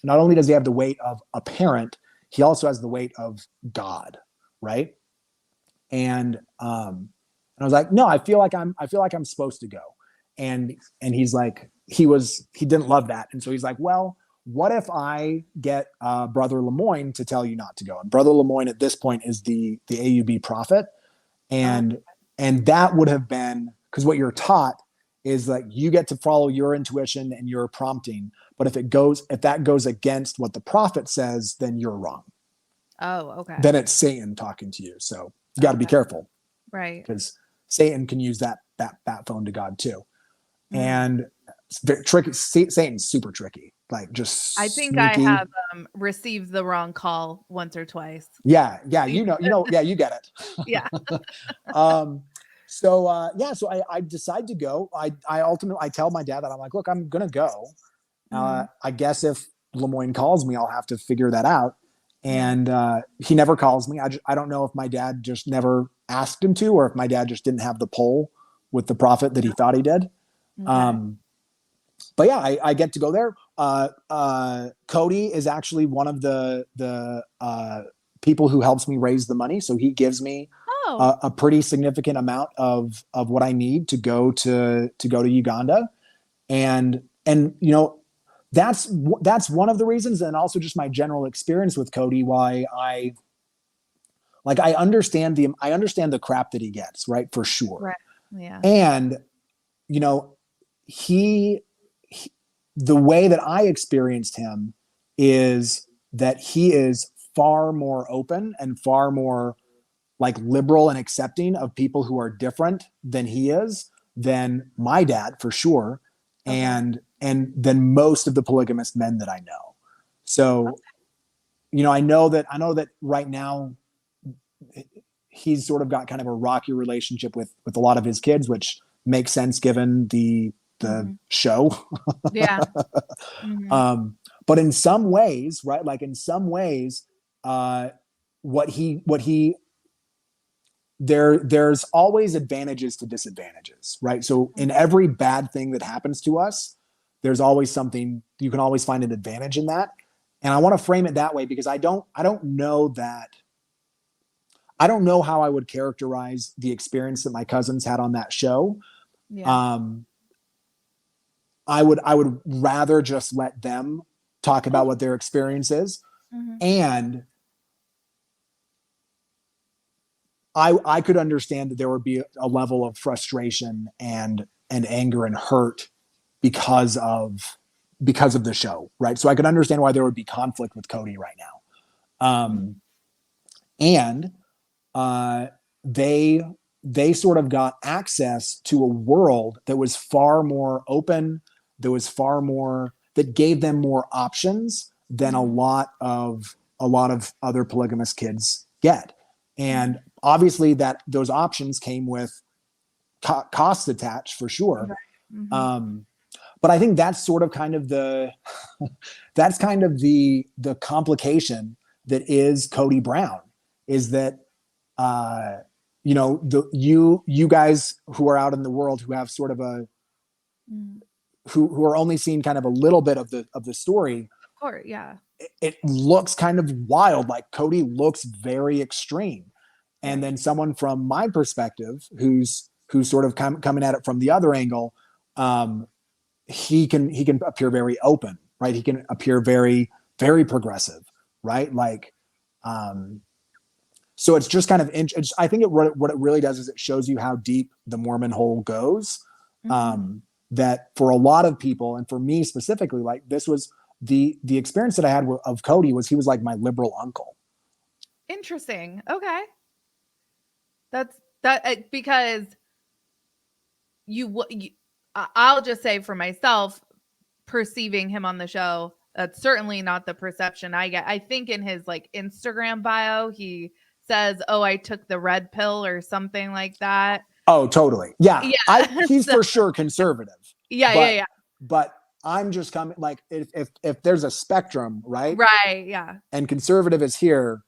not only does he have the weight of a parent, he also has the weight of God, right? And I was like, no, I feel like I'm supposed to go. And he's like, he didn't love that. And so he's like, well, what if I get Brother Lemoyne to tell you not to go? And Brother Lemoyne at this point is the AUB prophet. Oh, And that would have been, because what you're taught is like you get to follow your intuition and your prompting. But if that goes against what the prophet says, then you're wrong. oh, okay. Then it's Satan talking to you. So you got to be Okay. careful, Right. because Satan can use that phone to God too. Mm. And it's very tricky. Satan's super tricky, like I just think I have sneaky. received the wrong call once or twice. Yeah, yeah, you get Yeah. it. um, so I decide to go. I ultimately I tell my dad that I'm like, look, I'm gonna go. Mhm. I guess if Lemoyne calls me, I'll have to figure that out. Yeah. And he never calls me. I don't know if my dad just never asked him to, or if my dad just didn't have the pull with the prophet that he thought he did. Okay. Um, but yeah, I get to go there. Kody is actually one of the people who helps me raise the money, so he gives me Oh. a pretty significant amount of what I need to go to Uganda, and that's one of the reasons, and also just my general experience with Kody, why I understand the crap that he gets, right, for sure. Right. Yeah. And you know he, he the way that I experienced him is that he is far more open and far more like liberal and accepting of people who are different than he is, than my dad for sure, Okay. and than most of the polygamous men that I know. So I know that right now he's sort of got kind of a rocky relationship with a lot of his kids, which makes sense given the Mhm. show. Yeah. Mhm. But in some ways, right, like in some ways, uh, what he there's always advantages to disadvantages, right? So in Mhm. every bad thing that happens to us, there's always something, you can always find an advantage in that. And I want to frame it that way because I don't know how I would characterize the experience that my cousins had on that show. Yeah. Um, I would rather just let them talk about Okay. what their experience is. Mhm. And I could understand that there would be a level of frustration and anger and hurt because of the show, right? So I could understand why there would be conflict with Kody right now. And uh, they they sort of got access to a world that was far more open, that gave them more options than Mhm. a lot of other polygamous kids get. And Mhm. obviously that those options came with costs attached for sure. Right. But I think that's sort of kind of that's kind of the complication that is Kody Brown, is that you guys who are out in the world who have sort of who are only seeing kind of a little bit of the story. Of course, yeah. It looks kind of wild. Like Kody looks very extreme. And then someone from my perspective, who's sort of coming at it from the other angle, he can appear very open, right? He can appear very, very progressive, right? Like, so it's just kind of, I think what it really does is it shows you how deep the Mormon hole goes. That for a lot of people, and for me specifically, like this was the experience that I had of Kody was he was like my liberal uncle. Interesting. Okay. That's because I'll just say for myself, perceiving him on the show, that's certainly not the perception I get. I think in his like Instagram bio, he says, "Oh, I took the red pill" or something like that. Oh, totally. Yeah. He's So, for sure conservative. Yeah. But I'm just coming like if there's a spectrum, right? Right. Yeah. And conservative is here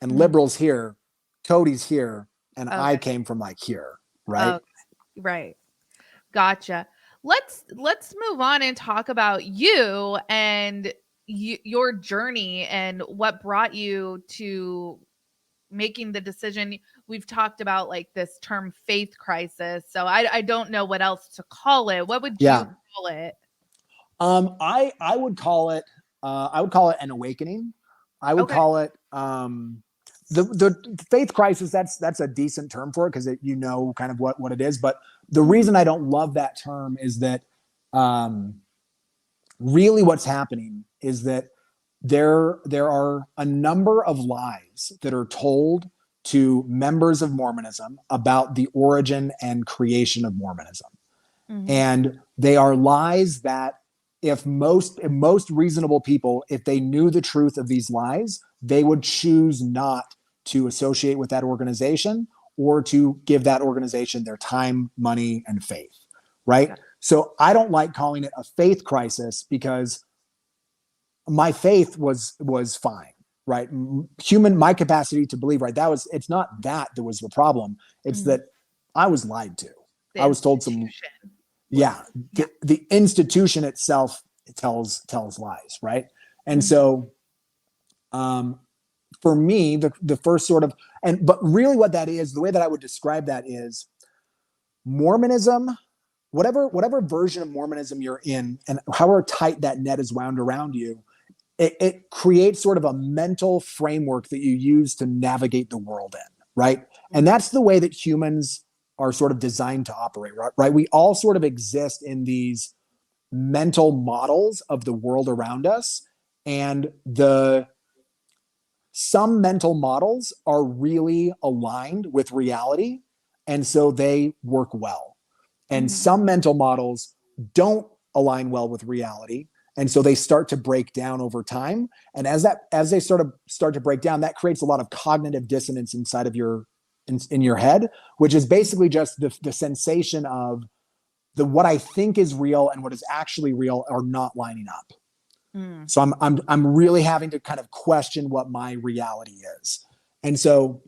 and liberals here, Kody's here, and I came from like here, right? Okay. Right. Gotcha. Let's move on and talk about you and your journey and what brought you to making the decision. We've talked about like this term faith crisis. So I don't know what else to call it. What would you call it? I would call it an awakening. I would call it the faith crisis. That's a decent term for it because you know kind of what it is. But the reason I don't love that term is that really what's happening is that there are a number of lies that are told to members of Mormonism about the origin and creation of Mormonism. And they are lies that if most reasonable people, if they knew the truth of these lies, they would choose not to associate with that organization or to give that organization their time, money, and faith, right? So I don't like calling it a faith crisis because my faith was fine, right? My capacity to believe, right? It's not that was the problem. It's that I was lied to. I was told some, the institution itself tells lies, right? And so, for me, the first sort of, but really what that is, the way that I would describe that is Mormonism, whatever version of Mormonism you're in, and however tight that net is wound around you, it creates sort of a mental framework that you use to navigate the world in, right? And that's the way that humans are sort of designed to operate, right? We all sort of exist in these mental models of the world around us, and some mental models are really aligned with reality, and so they work well. And some mental models don't align well with reality, and so they start to break down over time. And as they start to break down, that creates a lot of cognitive dissonance inside of in your head, which is basically just the sensation of what I think is real and what is actually real are not lining up. So I'm really having to kind of question what my reality is. And so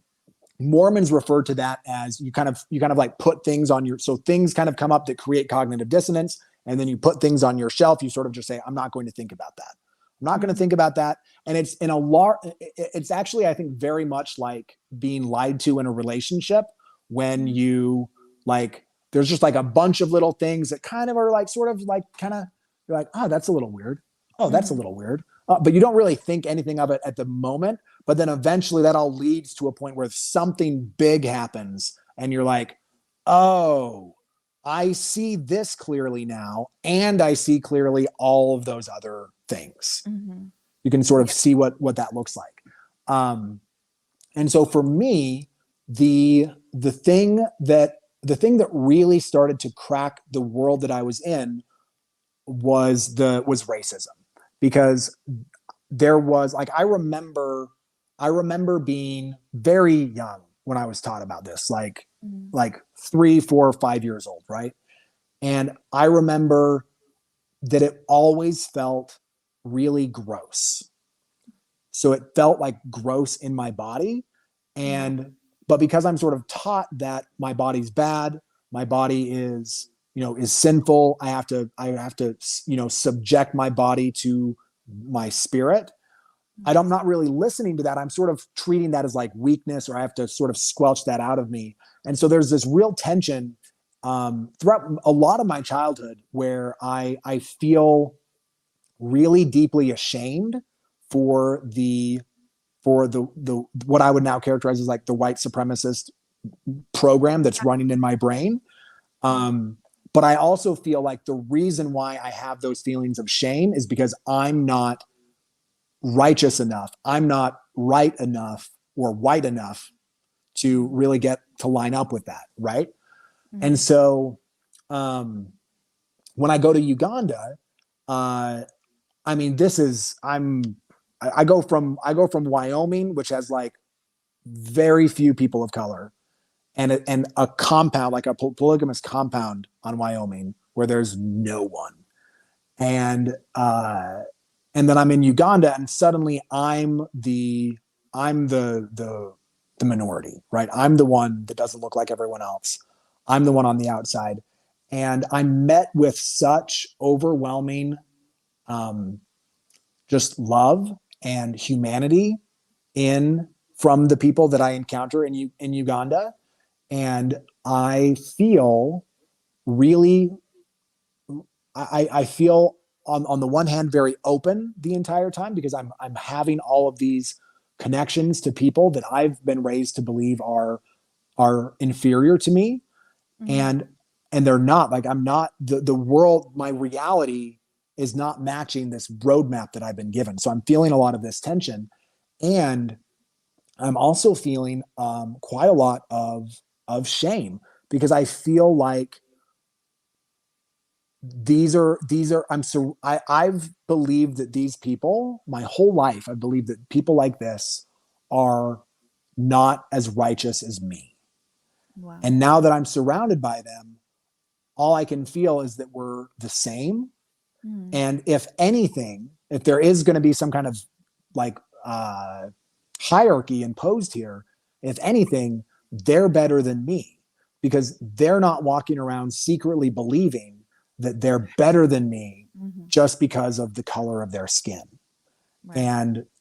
Mormons refer to that as you kind of like put things on so things kind of come up that create cognitive dissonance, and then you put things on your shelf. You sort of just say, I'm not going to think about that. I'm not going to think about that. And it's it's actually, I think, very much like being lied to in a relationship when you like, there's just like a bunch of little things that kind of are like, sort of like, kind of, you're like, oh, that's a little weird. Oh, that's a little weird. But you don't really think anything of it at the moment. But then eventually that all leads to a point where something big happens and you're like, oh, I see this clearly now. And I see clearly all of those other things. You can sort of see what that looks like. And so for me, the thing that really started to crack the world that I was in was racism. Because there was like, I remember being very young when I was taught about this, like Mhm. 3, 4, 5 years old, right? And I remember that it always felt really gross. So it felt like gross in my body. Yeah. And, but because I'm sort of taught that my body's bad, my body is, is sinful. I have to, subject my body to my spirit. I'm not really listening to that. I'm sort of treating that as like weakness, or I have to sort of squelch that out of me. And so there's this real tension throughout a lot of my childhood where I feel really deeply ashamed for the what I would now characterize as like the white supremacist program that's running in my brain. Um, but I also feel like the reason why I have those feelings of shame is because I'm not righteous enough. I'm not right enough or white enough to really get to line up with that, right? And Mhm. so when I go to Uganda, I mean, this is I go from Wyoming, which has like very few people of color, and a compound like a polygamous compound on Wyoming where there's no one, and and then I'm in Uganda, and suddenly I'm the minority, right? I'm the one that doesn't look like everyone else. I'm the one on the outside, and I'm met with such overwhelming um, just love and humanity in from the people that I encounter in Uganda, and I feel really I feel on the one hand very open the entire time because I'm having all of these connections to people that I've been raised to believe are inferior to me, Mhm. and they're not. Like, I'm not the world, my reality is not matching this roadmap that I've been given. So I'm feeling a lot of this tension, and I'm also feeling quite a lot of shame because I feel like these are I've believed that these people my whole life. I believe that people like this are not as righteous as me. Wow. And now that I'm surrounded by them, all I can feel is that we're the same. Mhm. And if anything, if there is going to be some kind of like hierarchy imposed here, if anything, they're better than me because they're not walking around secretly believing that they're better than me Mhm. just because of the color of their skin. Right.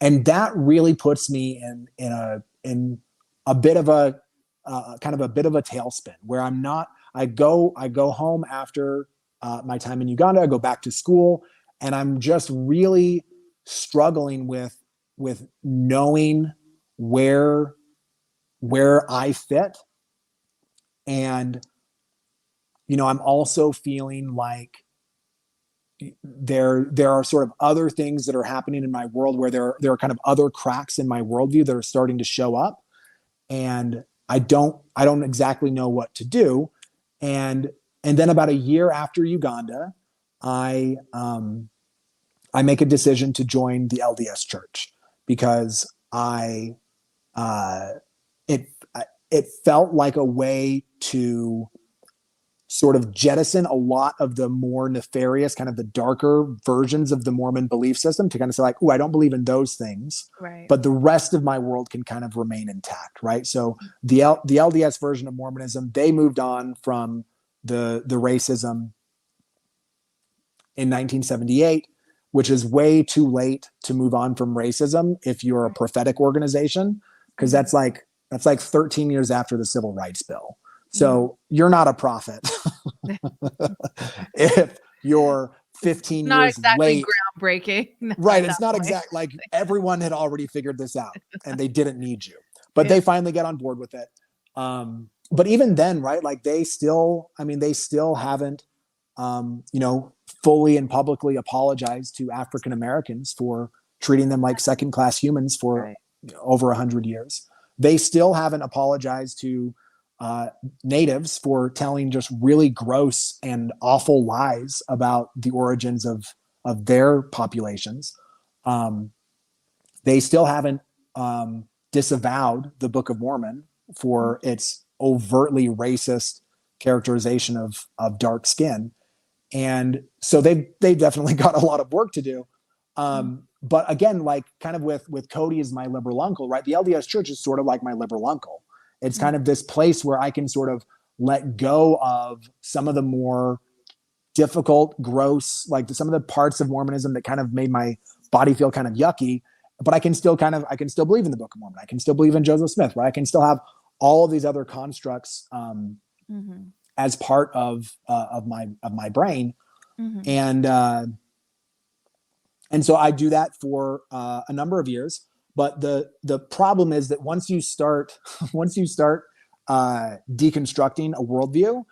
And that really puts me in a bit of a kind of a bit of a tailspin where I'm not. I go home after my time in Uganda. I go back to school, and I'm just really struggling with knowing where where I fit. And I'm also feeling like there are sort of other things that are happening in my world where there are kind of other cracks in my worldview that are starting to show up, and I don't exactly know what to do. And then about a year after Uganda, I make a decision to join the LDS Church because I it it felt like a way to sort of jettison a lot of the more nefarious, kind of the darker versions of the Mormon belief system, to kind of say like, oh, I don't believe in those things, Right. but the rest of my world can kind of remain intact, right? So the LDS version of Mormonism, they moved on from the racism in 1978, which is way too late to move on from racism if you're a Right. prophetic organization, because Mhm. that's like 13 years after the Civil Rights Bill. Mhm. So you're not a prophet if you're 15 Not years exactly late. groundbreaking Right. at It's that not point. exact. Like, everyone had already figured this out and they didn't need you, but they Yeah. finally get on board with it. But even then, right, like they still haven't, fully and publicly apologized to African Americans for treating them like second class humans for Right. over 100 years. They still haven't apologized to uh, natives for telling just really gross and awful lies about the origins of their populations. Um, they still haven't disavowed the Book of Mormon for its overtly racist characterization of dark skin. And so they definitely got a lot of work to do. But again, like kind of with Kody as my liberal uncle, right? The LDS Church is sort of like my liberal uncle. It's kind of this place where I can sort of let go of some of the more difficult, gross, like some of the parts of Mormonism that kind of made my body feel kind of yucky. But I can still believe in the Book of Mormon. I can still believe in Joseph Smith, right? I can still have all of these other constructs as part of my brain. And so I do that for a number of years. But the problem is that once you start deconstructing a worldview,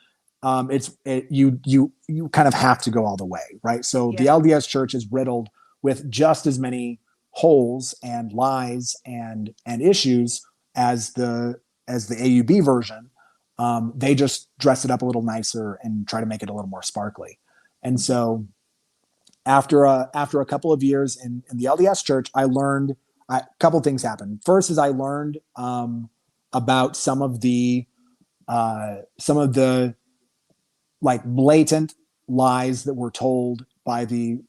you kind of have to go all the way, right? So the LDS Church is riddled with just as many holes and lies and issues as the AUB version. They just dress it up a little nicer and try to make it a little more sparkly. And so after a couple of years in the LDS Church, I learned a couple of things happened. First is I learned about some of the like blatant lies that were told by the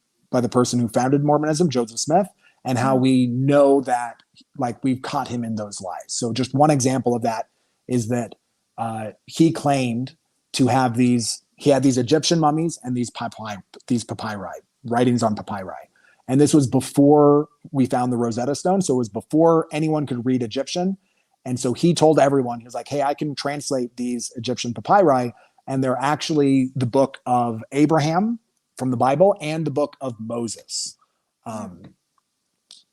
person who founded Mormonism, Joseph Smith, and how we know that like we've caught him in those lies. So just one example of that is that he claimed to have these Egyptian mummies and these papyri, writings on papyri. And this was before we found the Rosetta Stone. So it was before anyone could read Egyptian. And so he told everyone, he was like, hey, I can translate these Egyptian papyri. And they're actually the book of Abraham from the Bible and the book of Moses.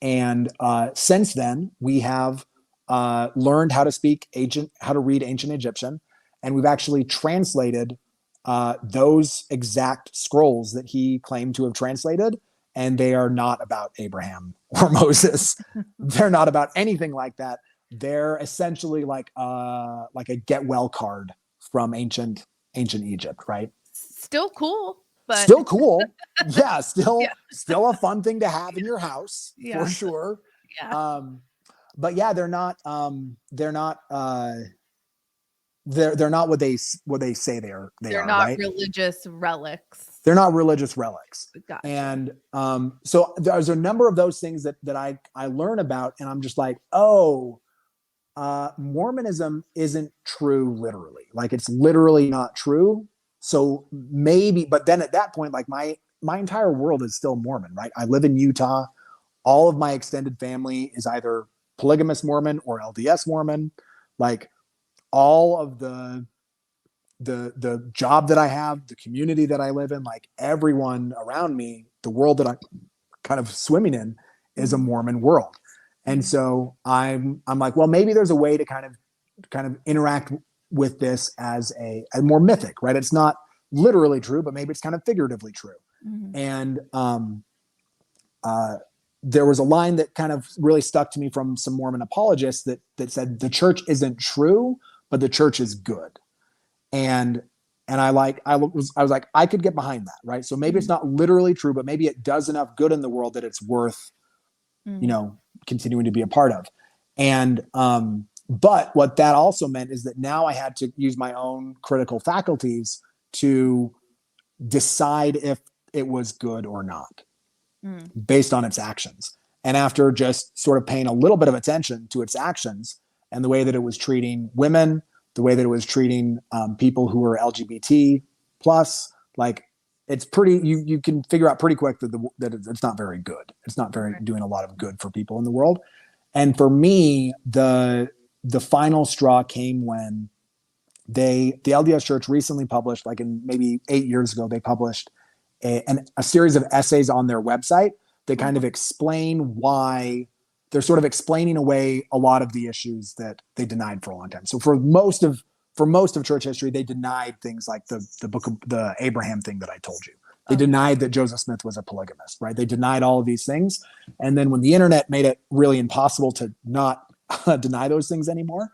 And since then, we have learned how to read ancient Egyptian. And we've actually translated those exact scrolls that he claimed to have translated. And they are not about Abraham or Moses. They're not about anything like that. They're essentially like a get well card from ancient Egypt, right? Still cool, but still cool. Yeah, still a fun thing to have in your house for sure. Yeah. But yeah, they're not what they say they are. They're not right? religious relics. They're not religious relics. Gotcha. And so there's a number of those things that I learn about, and I'm just like, oh, Mormonism isn't true literally. Like it's literally not true. So maybe, but then at that point, like my entire world is still Mormon, right? I live in Utah. All of my extended family is either polygamous Mormon or LDS Mormon. Like all of the job that I have, the community that I live in, like everyone around me, the world that I'm kind of swimming in is a Mormon world. And so I'm like, well, maybe there's a way to kind of interact with this as a more mythic, right? It's not literally true, but maybe it's kind of figuratively true. And there was a line that kind of really stuck to me from some Mormon apologists that said the church isn't true, but the church is good. And I was like, I could get behind that, right? So maybe it's not literally true, but maybe it does enough good in the world that it's worth, continuing to be a part of. And but what that also meant is that now I had to use my own critical faculties to decide if it was good or not based on its actions. And after just sort of paying a little bit of attention to its actions and the way that it was treating women, the way that it was treating people who were LGBT plus, like it's pretty, you can figure out pretty quick that it's not very good. It's not doing a lot of good for people in the world. And for me, the final straw came when the LDS Church recently published, like in maybe 8 years ago, they published a series of essays on their website that kind of explain why they're sort of explaining away a lot of the issues that they denied for a long time. So for most of church history, they denied things like the Abraham thing that I told you. They denied that Joseph Smith was a polygamist, right? They denied all of these things. And then when the internet made it really impossible to not deny those things anymore,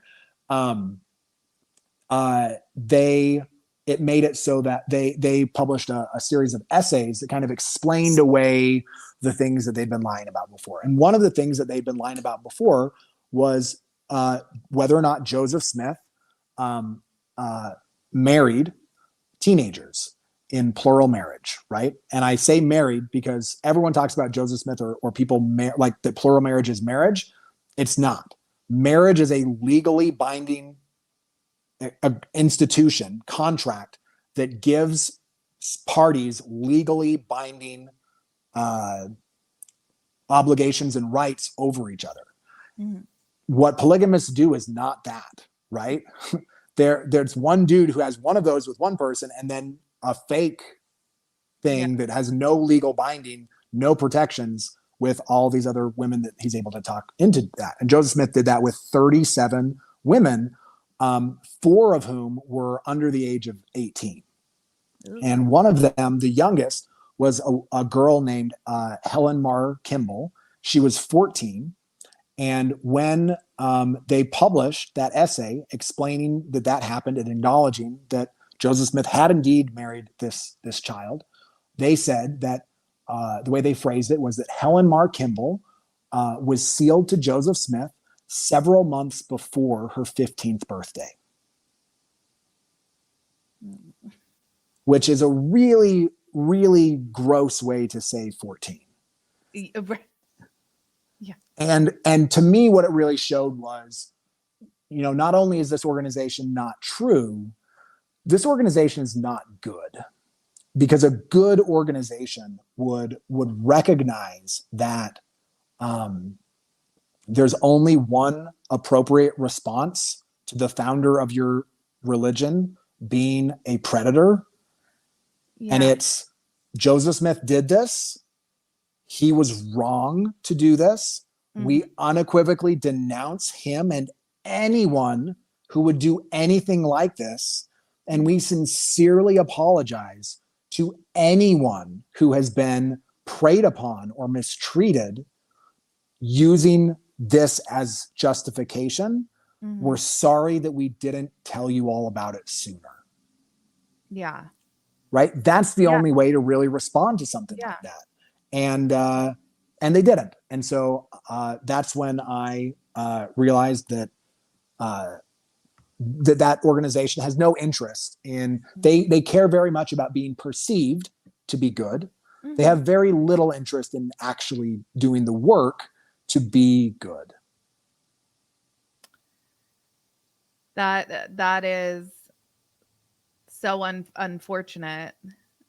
it made it so that they published a series of essays that kind of explained away the things that they'd been lying about before. And one of the things that they'd been lying about before was whether or not Joseph Smith um, married teenagers in plural marriage, right? And I say married because everyone talks about Joseph Smith or people like that plural marriage is marriage. It's not. Marriage is a legally binding institution, contract that gives parties legally binding obligations and rights over each other. Mm-hmm. What polygamists do is not that, right? There's one dude who has one of those with one person and then a fake thing that has no legal binding, no protections with all these other women that he's able to talk into that. And Joseph Smith did that with 37 women, 4 of whom were under the age of 18. Ooh. And one of them, the youngest, was a girl named Helen Mar Kimball. She was 14. And when they published that essay explaining that happened and acknowledging that Joseph Smith had indeed married this child, they said that the way they phrased it was that Helen Mar Kimball was sealed to Joseph Smith several months before her 15th birthday, which is a really, really gross way to say 14. Yeah. And to me, what it really showed was, not only is this organization not true, this organization is not good, because a good organization would recognize that there's only one appropriate response to the founder of your religion being a predator. Yeah. And it's Joseph Smith did this. He was wrong to do this. Mm-hmm. We unequivocally denounce him and anyone who would do anything like this. And we sincerely apologize to anyone who has been preyed upon or mistreated using this as justification. Mm-hmm. We're sorry that we didn't tell you all about it sooner. Yeah. Right? That's the only way to really respond to something like that. And they didn't. And so that's when I realized that that organization has no interest in, they care very much about being perceived to be good. Mm-hmm. They have very little interest in actually doing the work to be good. That is so unfortunate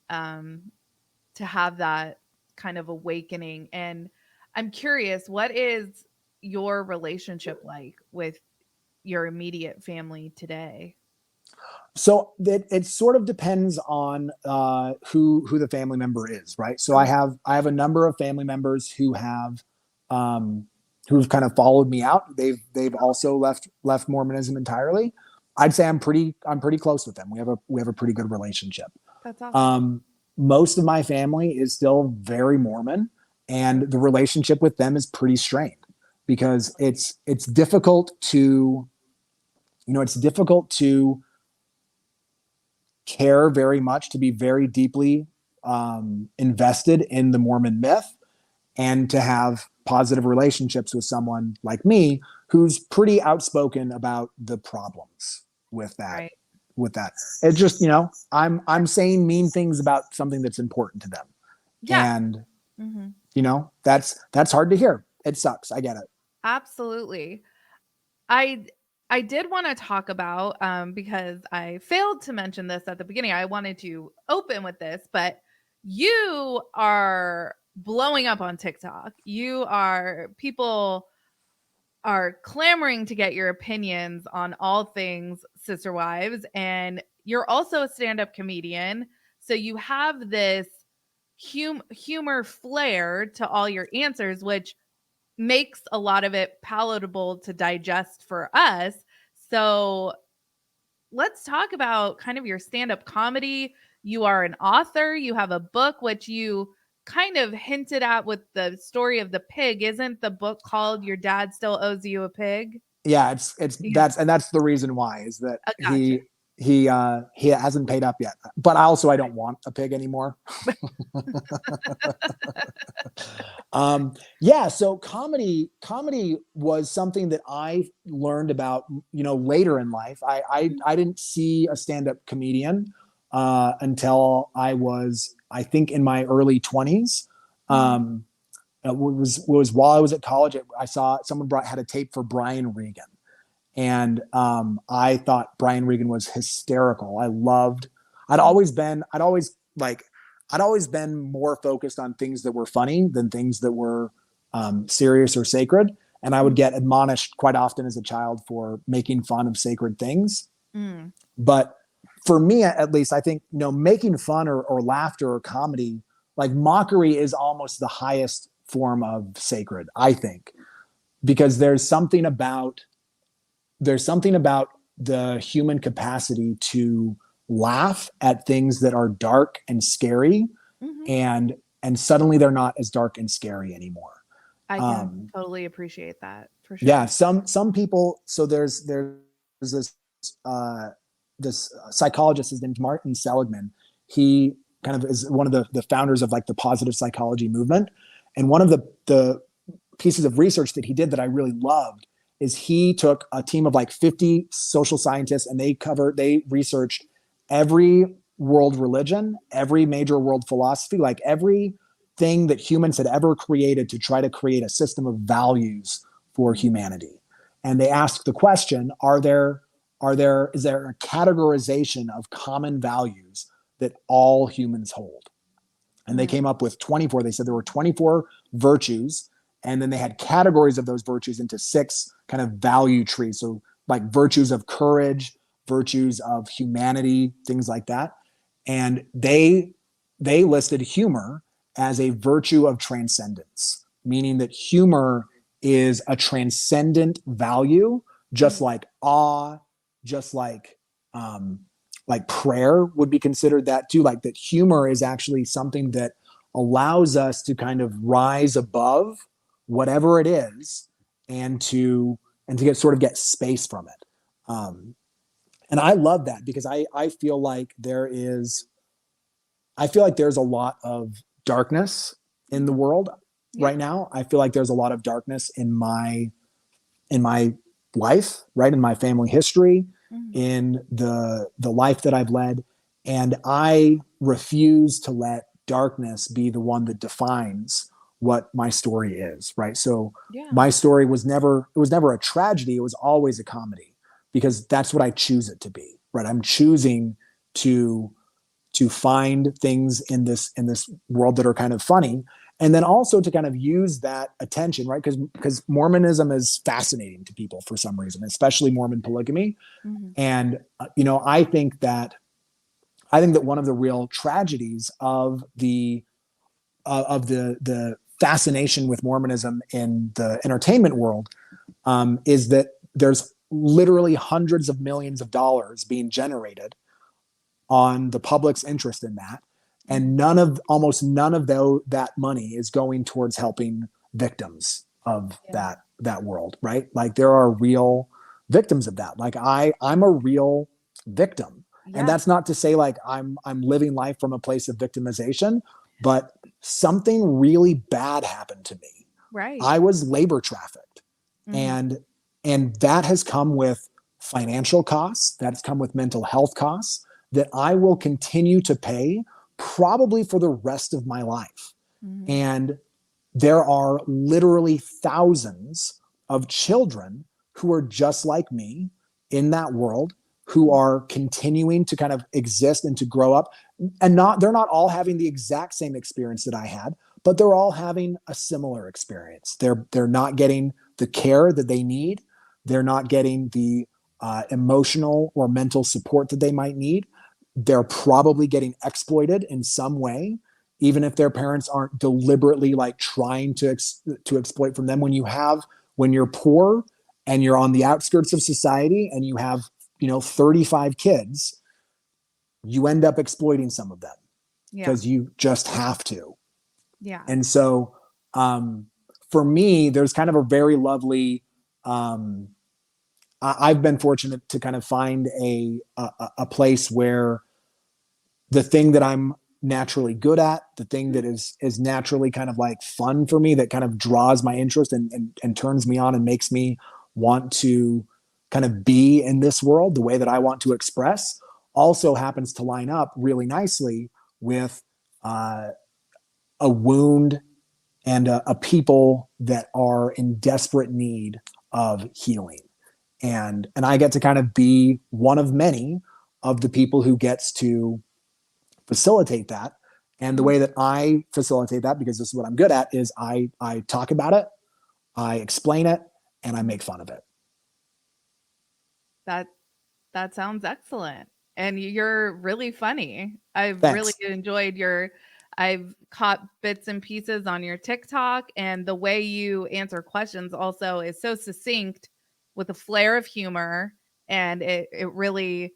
to have that kind of awakening. And I'm curious, what is your relationship like with your immediate family today? So it sort of depends on who the family member is, right? So I have a number of family members who have who've kind of followed me out. They've also left Mormonism entirely. I'd say I'm pretty close with them. We have a pretty good relationship. That's awesome. Most of my family is still very Mormon, and the relationship with them is pretty strained because it's difficult to care very much, to be very deeply invested in the Mormon myth, and to have positive relationships with someone like me who's pretty outspoken about the problems with that. Right. With that, it's just, I'm saying mean things about something that's important to them. Yeah. And mm-hmm. That's hard to hear. It sucks. I get it. Absolutely. I did want to talk about, because I failed to mention this at the beginning. I wanted to open with this, but you are blowing up on TikTok. People are clamoring to get your opinions on all things Sister Wives. And you're also a stand-up comedian. So you have this humor flair to all your answers, which makes a lot of it palatable to digest for us. So let's talk about kind of your stand-up comedy. You are an author. You have a book, which you kind of hinted at with the story of the pig. Isn't the book called Your Dad Still Owes You a Pig? Yeah, that's the reason why, is that gotcha. he hasn't paid up yet, but I don't want a pig anymore. Yeah, so comedy was something that I learned about, later in life. I didn't see a stand-up comedian until I was, I think, in my early 20s. It was while I was at college. I saw someone had a tape for Brian Regan, and I thought Brian Regan was hysterical. I'd always been more focused on things that were funny than things that were serious or sacred. And I would get admonished quite often as a child for making fun of sacred things. Mm. But for me, at least, I think, making fun or laughter or comedy, like mockery, is almost the highest form of sacred, I think, because there's something about the human capacity to laugh at things that are dark and scary, and suddenly they're not as dark and scary anymore. I can totally appreciate that, for sure. Yeah, some people. So there's this this psychologist. His name's Martin Seligman. He kind of is one of the founders of like the positive psychology movement. And one of the pieces of research that he did that I really loved is he took a team of like 50 social scientists, and they researched every world religion, every major world philosophy, like everything that humans had ever created to try to create a system of values for humanity. And they asked the question, is there a categorization of common values that all humans hold? And they came up with 24. They said there were 24 virtues, and then they had categories of those virtues into 6 kind of value trees. So like virtues of courage, virtues of humanity, things like that. And they listed humor as a virtue of transcendence, meaning that humor is a transcendent value, just like awe, just like prayer would be considered that too. Like that humor is actually something that allows us to kind of rise above whatever it is, and to get space from it. And I love that, because I feel like there's a lot of darkness in the world right now. I feel like there's a lot of darkness in my life, right? In my family history, in the life that I've led. And I refuse to let darkness be the one that defines what my story is, right? So my story was never a tragedy. It was always a comedy, because that's what I choose it to be, right? I'm choosing to find things in this world that are kind of funny, and then also to kind of use that attention, right? Because Mormonism is fascinating to people for some reason, especially Mormon polygamy. And I think that one of the real tragedies of the fascination with Mormonism in the entertainment world is that there's literally hundreds of millions of dollars being generated on the public's interest in that, and almost none of that money is going towards helping victims of that world, right? Like there are real victims of that. Like I'm a real victim, and that's not to say like I'm living life from a place of victimization, but something really bad happened to me. Right. I was labor trafficked, and that has come with financial costs. That's come with mental health costs that I will continue to pay probably for the rest of my life. And there are literally thousands of children who are just like me in that world, who are continuing to kind of exist and to grow up. And they're not all having the exact same experience that I had, but they're all having a similar experience. They're not getting the care that they need. They're not getting the emotional or mental support that they might need. They're probably getting exploited in some way, even if their parents aren't deliberately like trying to exploit from them. When you're poor and you're on the outskirts of society and you have 35 kids, you end up exploiting some of them because you just have to. And so for me, there's kind of a very lovely I've been fortunate to kind of find a place where the thing that I'm naturally good at, the thing that is naturally kind of like fun for me, that kind of draws my interest and turns me on and makes me want to kind of be in this world the way that I want to express, also happens to line up really nicely with a wound and a people that are in desperate need of healing. And I get to kind of be one of many of the people who gets to facilitate that. And the way that I facilitate that, because this is what I'm good at, is I talk about it, I explain it, and I make fun of it. That that sounds excellent. And you're really funny. I've really Thanks. enjoyed I've caught bits and pieces on your TikTok, and the way you answer questions also is so succinct with a flair of humor, and it really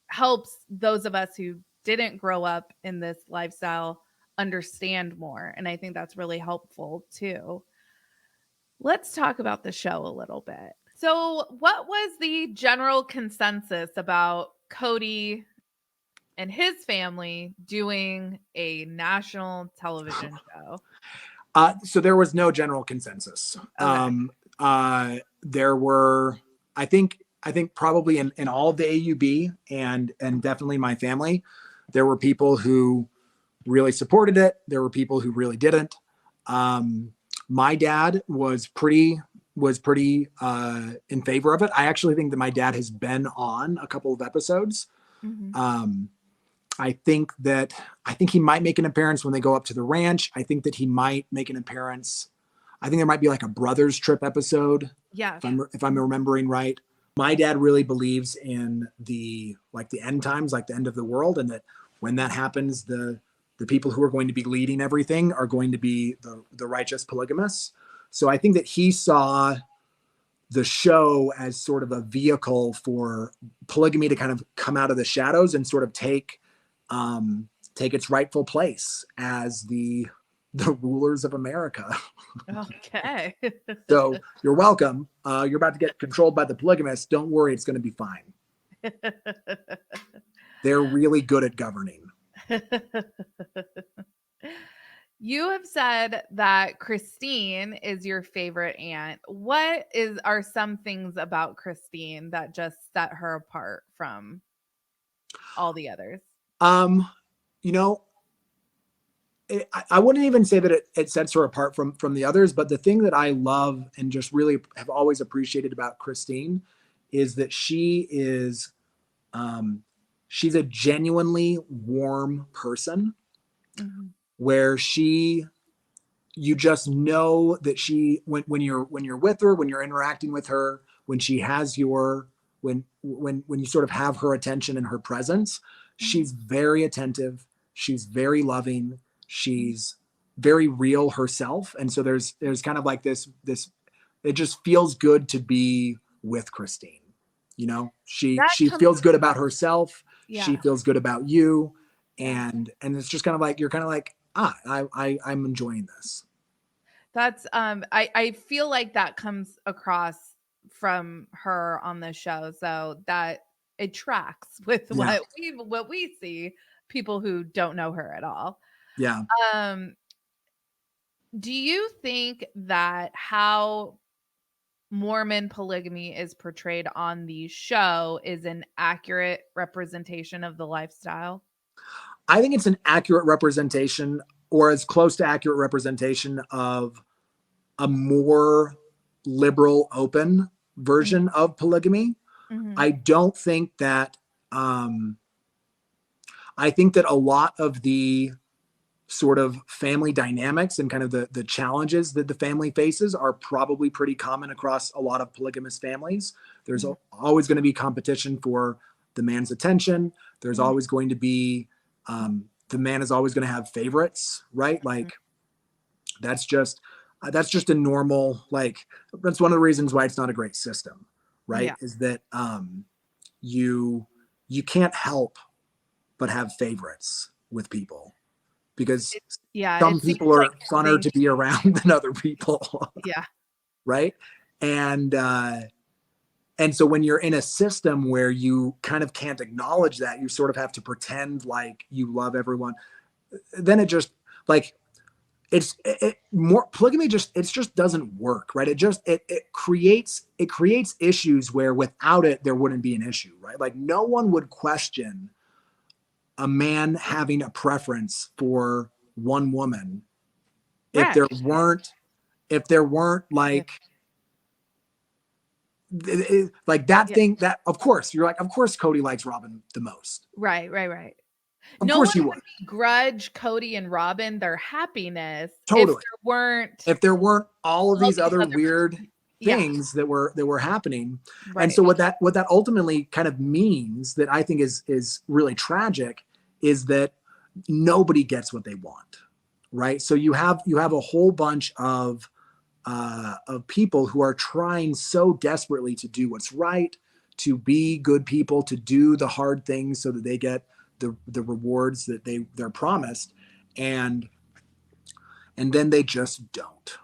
helps those of us who didn't grow up in this lifestyle understand more. And I think that's really helpful too. Let's talk about the show a little bit. So, what was the general consensus about Kody and his family doing a national television show? So there was no general consensus. Okay. There were, I think probably in all of the AUB and definitely my family, there were people who really supported it. There were people who really didn't. My dad was pretty in favor of it. I actually think that my dad has been on a couple of episodes. Mhm. I think he might make an appearance when they go up to the ranch. I think that he might make an appearance. I think there might be like a brothers trip episode. Yes. If I'm remembering right. My dad really believes in the end times, like the end of the world, and that when that happens, the people who are going to be leading everything are going to be the righteous polygamists. So I think that he saw the show as sort of a vehicle for polygamy to kind of come out of the shadows and sort of take its rightful place as the rulers of America. Okay. So you're welcome. You're about to get controlled by the polygamists. Don't worry, it's going to be fine. They're really good at governing. You have said that Christine is your favorite aunt. What are some things about Christine that just set her apart from all the others? You know, I wouldn't even say that it sets her apart from the others, but the thing that I love and just really have always appreciated about Christine is that she's a genuinely warm person, Mhm. where you just know that when you're with her, when you're interacting with her, when she has when you sort of have her attention and her presence, she's very attentive, she's very loving, she's very real herself. And so there's kind of like this it just feels good to be with Christine. You know, she That comes feels good about herself, she Yeah. feels good about you, Yeah. and it's just kind of like you're kind of like, I'm enjoying this. That's I feel like that comes across from her on the show, so that it tracks with Yeah. what we see, people who don't know her at all. Yeah. Um do you think that how Mormon polygamy is portrayed on the show is an accurate representation of the lifestyle? I think it's an accurate representation, or as close to accurate representation, of a more liberal, open version of polygamy. Mhm. I don't think that, I think that a lot of the sort of family dynamics and kind of the challenges that the family faces are probably pretty common across a lot of polygamous families. There's Mhm. always going to be competition for the man's attention. There's Mhm. always going to be, the man is always going to have favorites, right? Like that's just a normal, like, that's one of the reasons why it's not a great system, right? Yeah. Is that you can't help but have favorites with people, because It yeah, some it seems people like are funner having to be around than other people. yeah. Right. And And so when you're in a system where you kind of can't acknowledge that, you sort of have to pretend like you love everyone, then it just like more polygamy just doesn't work, right? It creates issues where without it there wouldn't be an issue, right? Like no one would question a man having a preference for one woman if Right. there weren't like that Yeah. thing that of course you're like, of course Kody likes Robin the most. Right. Of No course one you would would. begrudge Kody and Robin their happiness Totally. if there weren't All of all these these other other weird yeah, things that were happening. And right. so what that ultimately kind of means that I think is really tragic is that nobody gets what they want. Right. So you have a whole bunch of people who are trying so desperately to do what's right, to be good people, to do the hard things so that they get the rewards that they're promised, and then they just don't.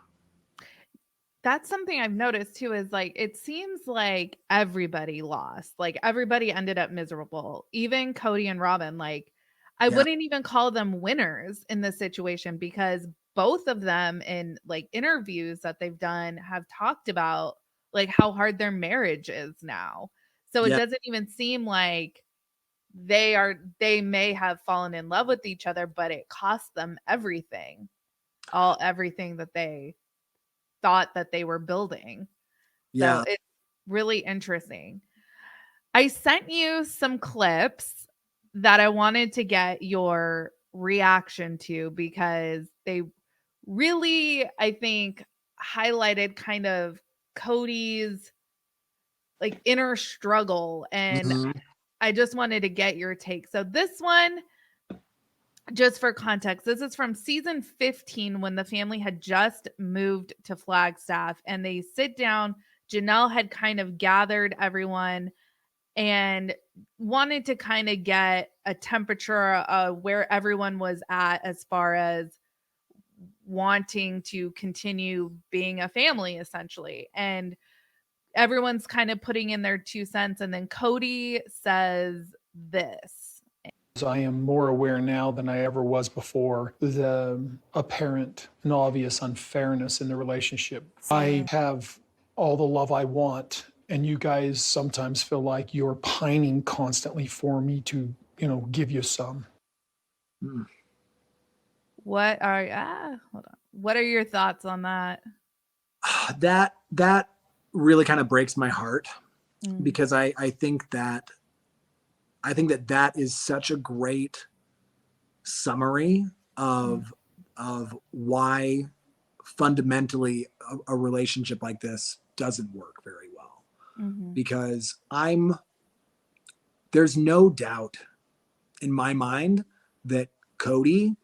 That's something I've noticed too is like it seems like everybody lost. Like everybody ended up miserable. Even Kody and Robin, like I Yeah. wouldn't even call them winners in this situation because both of them in like interviews that they've done have talked about like how hard their marriage is now. So it Yeah. doesn't even seem like they may have fallen in love with each other, but it cost them everything. Everything that they thought that they were building. So Yeah. it's really interesting. I sent you some clips that I wanted to get your reaction to because they really, I think, highlighted kind of Kody's like inner struggle. And Mhm. I just wanted to get your take. So this one, just for context, this is from season 15 when the family had just moved to Flagstaff and they sit down. Janelle had kind of gathered everyone and wanted to kind of get a temperature of where everyone was at as far as wanting to continue being a family, essentially. And everyone's kind of putting in their 2 cents. And then Kody says this. I am more aware now than I ever was before the apparent and obvious unfairness in the relationship. I have all the love I want, and you guys sometimes feel like you're pining constantly for me to, give you some. Mm. Hold on. What are your thoughts on that? That really kind of breaks my heart Mm. because I think that that is such a great summary Mm. of why fundamentally a relationship like this doesn't work very well, Mhm. because there's no doubt in my mind that Kody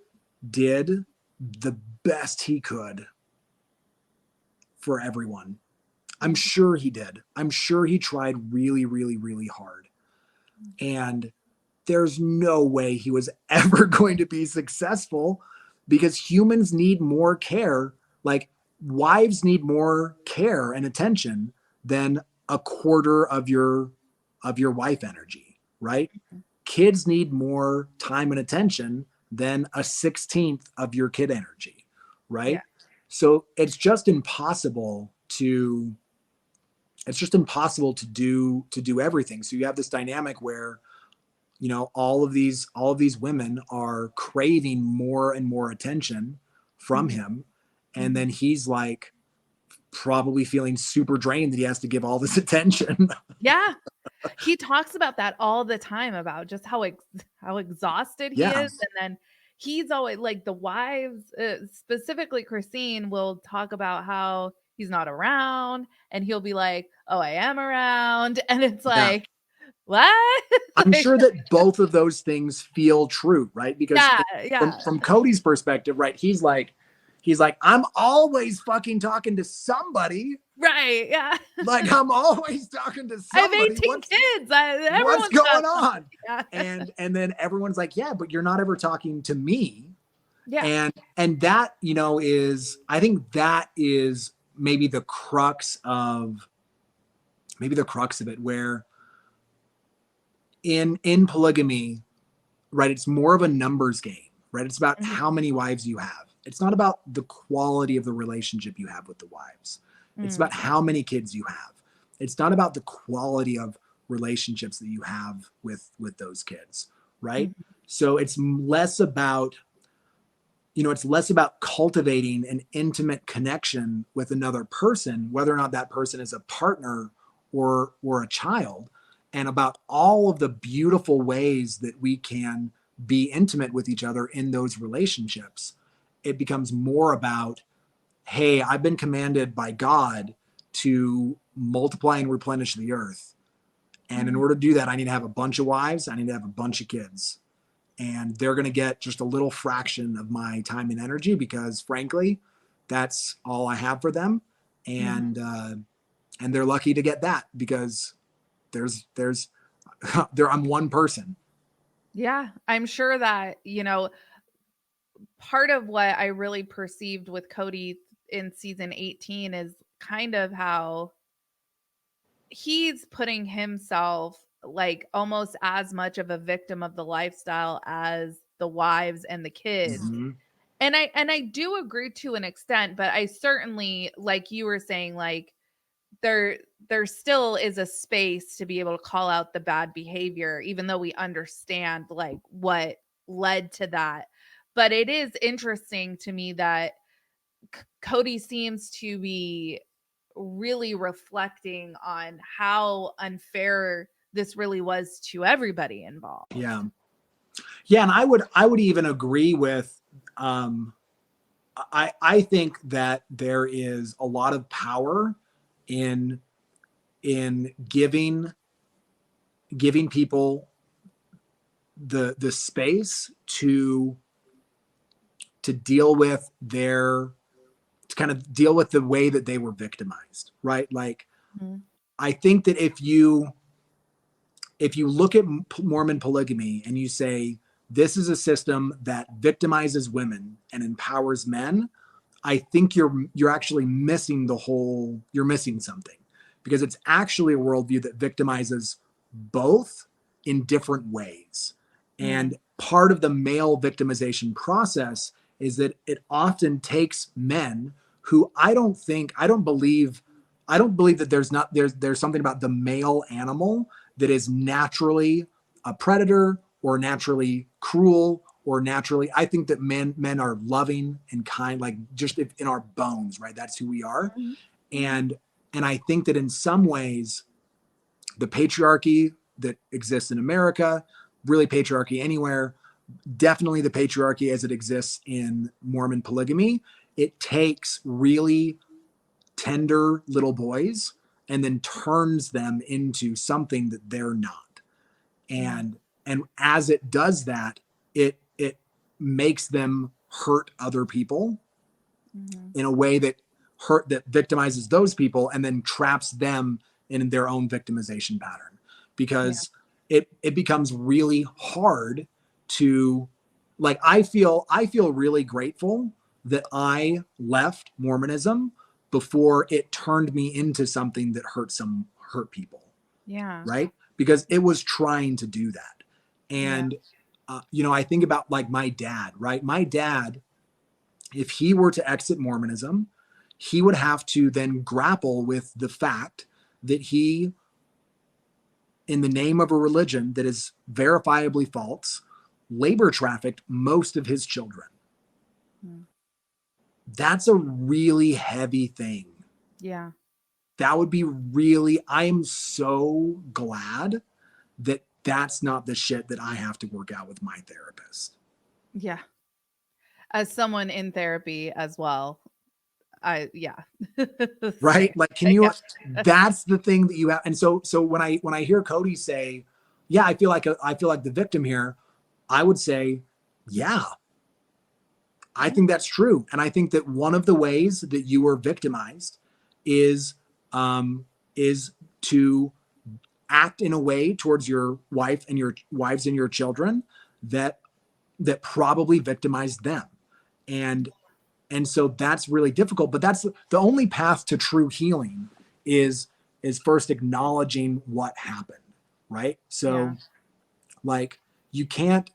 did the best he could for everyone. I'm Mhm. sure he did. I'm sure he tried really, really, really hard. And there's no way he was ever going to be successful because humans need more care. Like wives need more care and attention than a quarter of your wife energy, right? Kids need more time and attention than a 16th of your kid energy, Yeah. right? So it's just impossible to do everything. So you have this dynamic where all of these women are craving more and more attention from Mhm. him, and Mhm. then he's like probably feeling super drained that he has to give all this attention. Yeah. He talks about that all the time about just how exhausted he Yeah. is, and then he's always like the wives, specifically Christine, will talk about how he's not around, and he'll be like, "Oh, I am around," and it's Yeah. like, "What?" I'm Like, sure that both of those things feel true, right? Because yeah, from yeah, Cody's perspective, right, he's like, I'm always fucking talking to somebody. right, yeah. Like I'm always talking to I have somebody. 18 kids. What's Everyone's got going something. on? Yeah, And then everyone's like, yeah, but you're not ever talking to me. yeah, And that, is, I think that is maybe the crux of maybe the crux of it, where in polygamy, right, it's more of a numbers game, right? It's about how many wives you have. It's not about the quality of the relationship you have with the wives. It's about how many kids you have. It's not about the quality of relationships that you have with those kids, right? So it's less about, it's less about cultivating an intimate connection with another person, whether or not that person is a partner or a child, and about all of the beautiful ways that we can be intimate with each other in those relationships. It becomes more about, hey, I've been commanded by God to multiply and replenish the earth. And in order to do that, I need to have a bunch of wives. I need to have a bunch of kids. And they're going to get just a little fraction of my time and energy because, frankly, that's all I have for them. And they're lucky to get that because I'm one person. Yeah, I'm sure that, part of what I really perceived with Kody in season 18 is kind of how he's putting himself like almost as much of a victim of the lifestyle as the wives and the kids. And I do agree to an extent, but I certainly, like you were saying, like there still is a space to be able to call out the bad behavior, even though we understand like what led to that. But it is interesting to me that Kody seems to be really reflecting on how unfair this really was to everybody involved. Yeah. And I would even agree with, I think that there is a lot of power in giving people the space to deal with to kind of deal with the way that they were victimized, right? Like, I think that if you look at Mormon polygamy and you say, this is a system that victimizes women and empowers men, I think you're actually missing you're missing something, because it's actually a worldview that victimizes both in different ways. And part of the male victimization process is that it often takes men who I don't believe that there's something about the male animal that is naturally a predator or naturally cruel or naturally, I think that men are loving and kind, like just in our bones, right? That's who we are. And I think that in some ways, the patriarchy that exists in America, really patriarchy anywhere, definitely the patriarchy as it exists in Mormon polygamy, it takes really tender little boys and then turns them into something that they're not. And as it does that, it makes them hurt other people in a way that victimizes those people and then traps them in their own victimization pattern, because it becomes really hard to, like, I feel really grateful that I left Mormonism before it turned me into something that hurt people. Yeah. Right? Because it was trying to do that. And, I think about like my dad, right? My dad, if he were to exit Mormonism, he would have to then grapple with the fact that he, in the name of a religion that is verifiably false, labor trafficked most of his children. That's a really heavy thing. Yeah. That would be I am so glad that that's not the shit that I have to work out with my therapist. Yeah. As someone in therapy as well, Right? Like, that's the thing that you have. And so when I hear Kody say, yeah, I feel like the victim here, I would say, yeah, I think that's true. And I think that one of the ways that you were victimized is to act in a way towards your wife and your wives and your children that probably victimized them. And so that's really difficult, but that's the only path to true healing is is first acknowledging what happened, right? So like you can't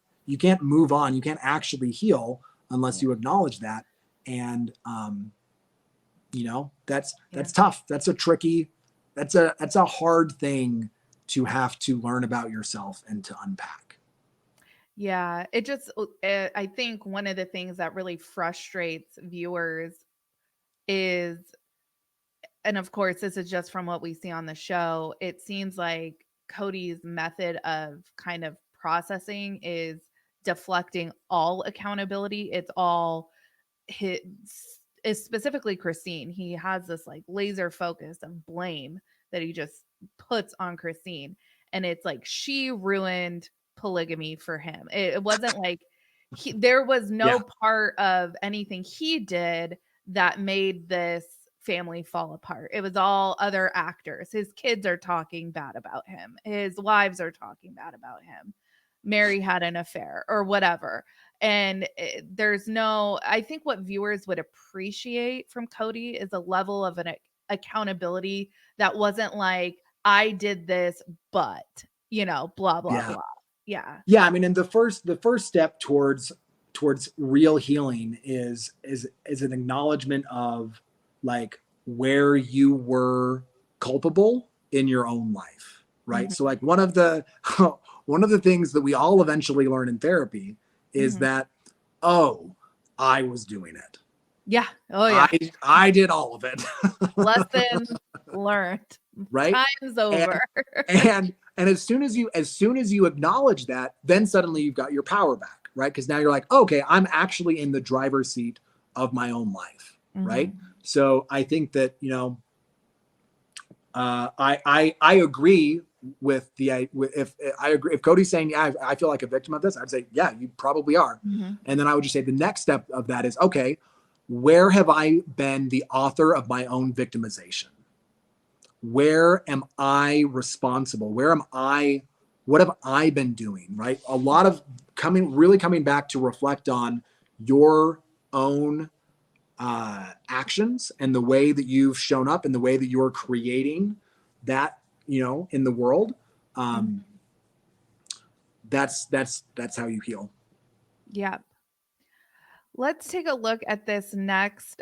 move on, you can't actually heal unless you acknowledge that. And that's tough. That's a hard thing to have to learn about yourself and to unpack. Yeah, it just, I think one of the things that really frustrates viewers is, and of course, this is just from what we see on the show, it seems like Kody's method of kind of processing is deflecting all accountability. It's all his, is specifically Christine. He has this like laser focus of blame that he just puts on Christine. And it's like she ruined polygamy for him. It wasn't like there was no part of anything he did that made this family fall apart. It was all other actors. His kids are talking bad about him. His wives are talking bad about him. Mary had an affair or whatever. And there's no, I think what viewers would appreciate from Kody is a level of an accountability that wasn't like, I did this, but, blah, blah, blah. Yeah. Yeah. I mean, and the first step towards real healing is an acknowledgement of like where you were culpable in your own life. Right. Mm-hmm. So like one of the things that we all eventually learn in therapy is that, I was doing it. Yeah. Oh yeah. I did all of it. Lesson learned. Right. Time's over. And as soon as you acknowledge that, then suddenly you've got your power back, right? Because now you're like, okay, I'm actually in the driver's seat of my own life, right? So I think that I agree with if Kody's saying, yeah, I feel like a victim of this, I'd say, yeah, you probably are. And then I would just say the next step of that is, okay, where have I been the author of my own victimization? Where am I responsible? What have I been doing? Right. A lot of coming back to reflect on your own actions and the way that you've shown up and the way that you're creating that, in the world. That's how you heal. Yeah. Let's take a look at this next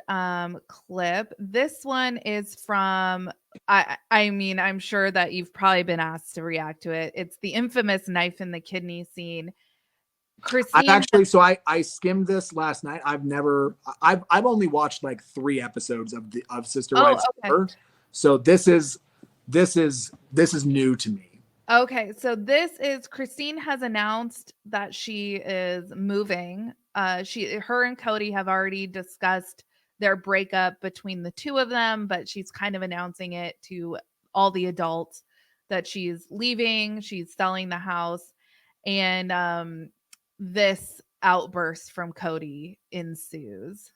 clip. This one is from, I mean, I'm sure that you've probably been asked to react to it. It's the infamous knife in the kidney scene. Christine, I skimmed this last night. I've only watched like 3 episodes of Sister Wives. Okay. So this is new to me. Okay, so Christine has announced that she is moving. Her and Kody have already discussed their breakup between the two of them, but she's kind of announcing it to all the adults that she's leaving, she's selling the house, and this outburst from Kody ensues.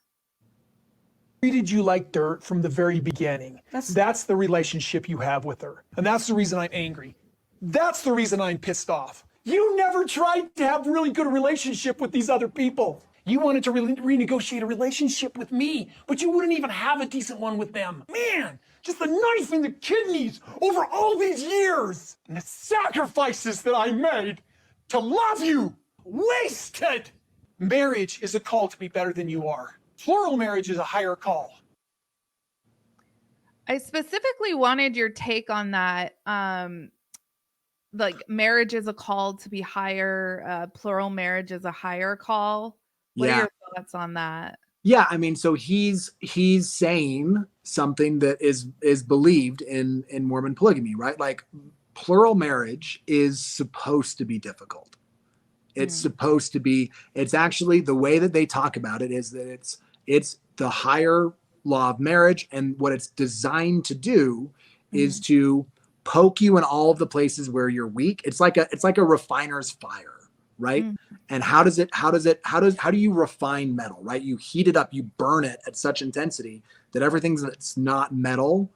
Treated you like dirt from the very beginning. That's the relationship you have with her. And that's the reason I'm angry. That's the reason I'm pissed off. You never tried to have a really good relationship with these other people. You wanted to renegotiate a relationship with me, but you wouldn't even have a decent one with them. Man, just the knife in the kidneys over all these years. And the sacrifices that I made to love you. Wasted. Marriage is a call to be better than you are. Plural marriage is a higher call. I specifically wanted your take on that. Like marriage is a call to be higher, plural marriage is a higher call. What are your thoughts on that? Yeah, I mean, so he's saying something that is believed in Mormon polygamy, right? Like plural marriage is supposed to be difficult. It's supposed to be, it's actually the way that they talk about it is that it's the higher law of marriage, and what it's designed to do is to poke you in all of the places where you're weak. It's like a refiner's fire, right? And how do you refine metal, right? You heat it up, you burn it at such intensity that everything that's not metal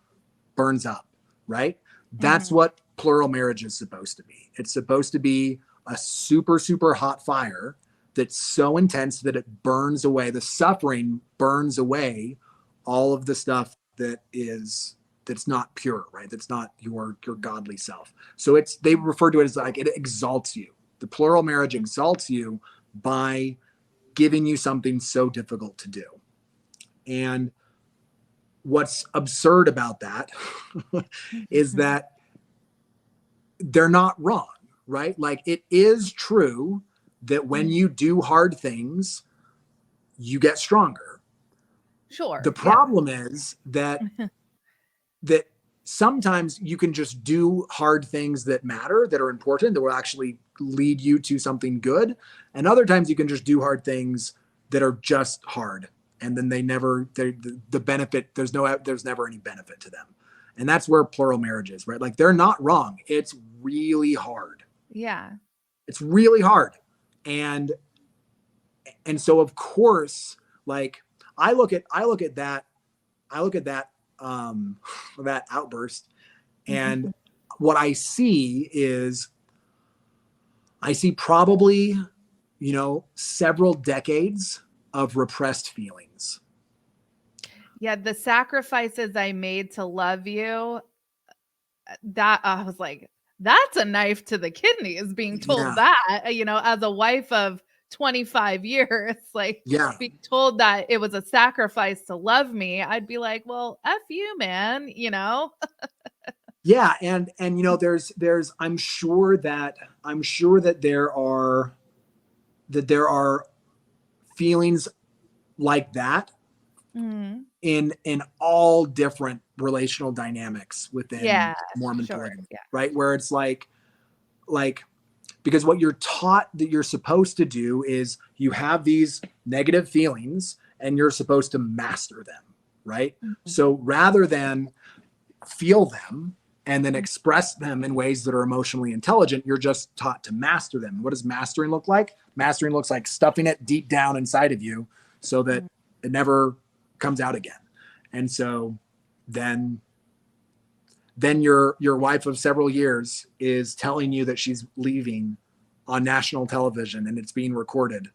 burns up, right? That's what plural marriage is supposed to be. It's supposed to be a super, super hot fire that's so intense that it burns away, the suffering burns away all of the stuff that is that's not pure, right? That's not your godly self. So they refer to it as like it exalts you. The plural marriage exalts you by giving you something so difficult to do. And what's absurd about that is that they're not wrong, right? Like it is true that when you do hard things, you get stronger. Sure. The problem is that sometimes you can just do hard things that matter, that are important, that will actually lead you to something good. And other times you can just do hard things that are just hard. And then the benefit, there's never any benefit to them. And that's where plural marriage is, right? Like they're not wrong. It's really hard. Yeah. It's really hard. And so of course, like I look at that that outburst, and what I see is probably, several decades of repressed feelings. Yeah, the sacrifices I made to love you, that I was like, that's a knife to the kidneys being told that, as a wife of 25 years, like being told that it was a sacrifice to love me, I'd be like, well, F you, man, Yeah. And there's, I'm sure that there are feelings like that in all different relational dynamics within Mormon polygamy, right? Where it's like, because what you're taught that you're supposed to do is you have these negative feelings and you're supposed to master them, right? So rather than feel them and then express them in ways that are emotionally intelligent, you're just taught to master them. What does mastering look like? Mastering looks like stuffing it deep down inside of you so that it never comes out again. And so then your wife of several years is telling you that she's leaving on national television and it's being recorded.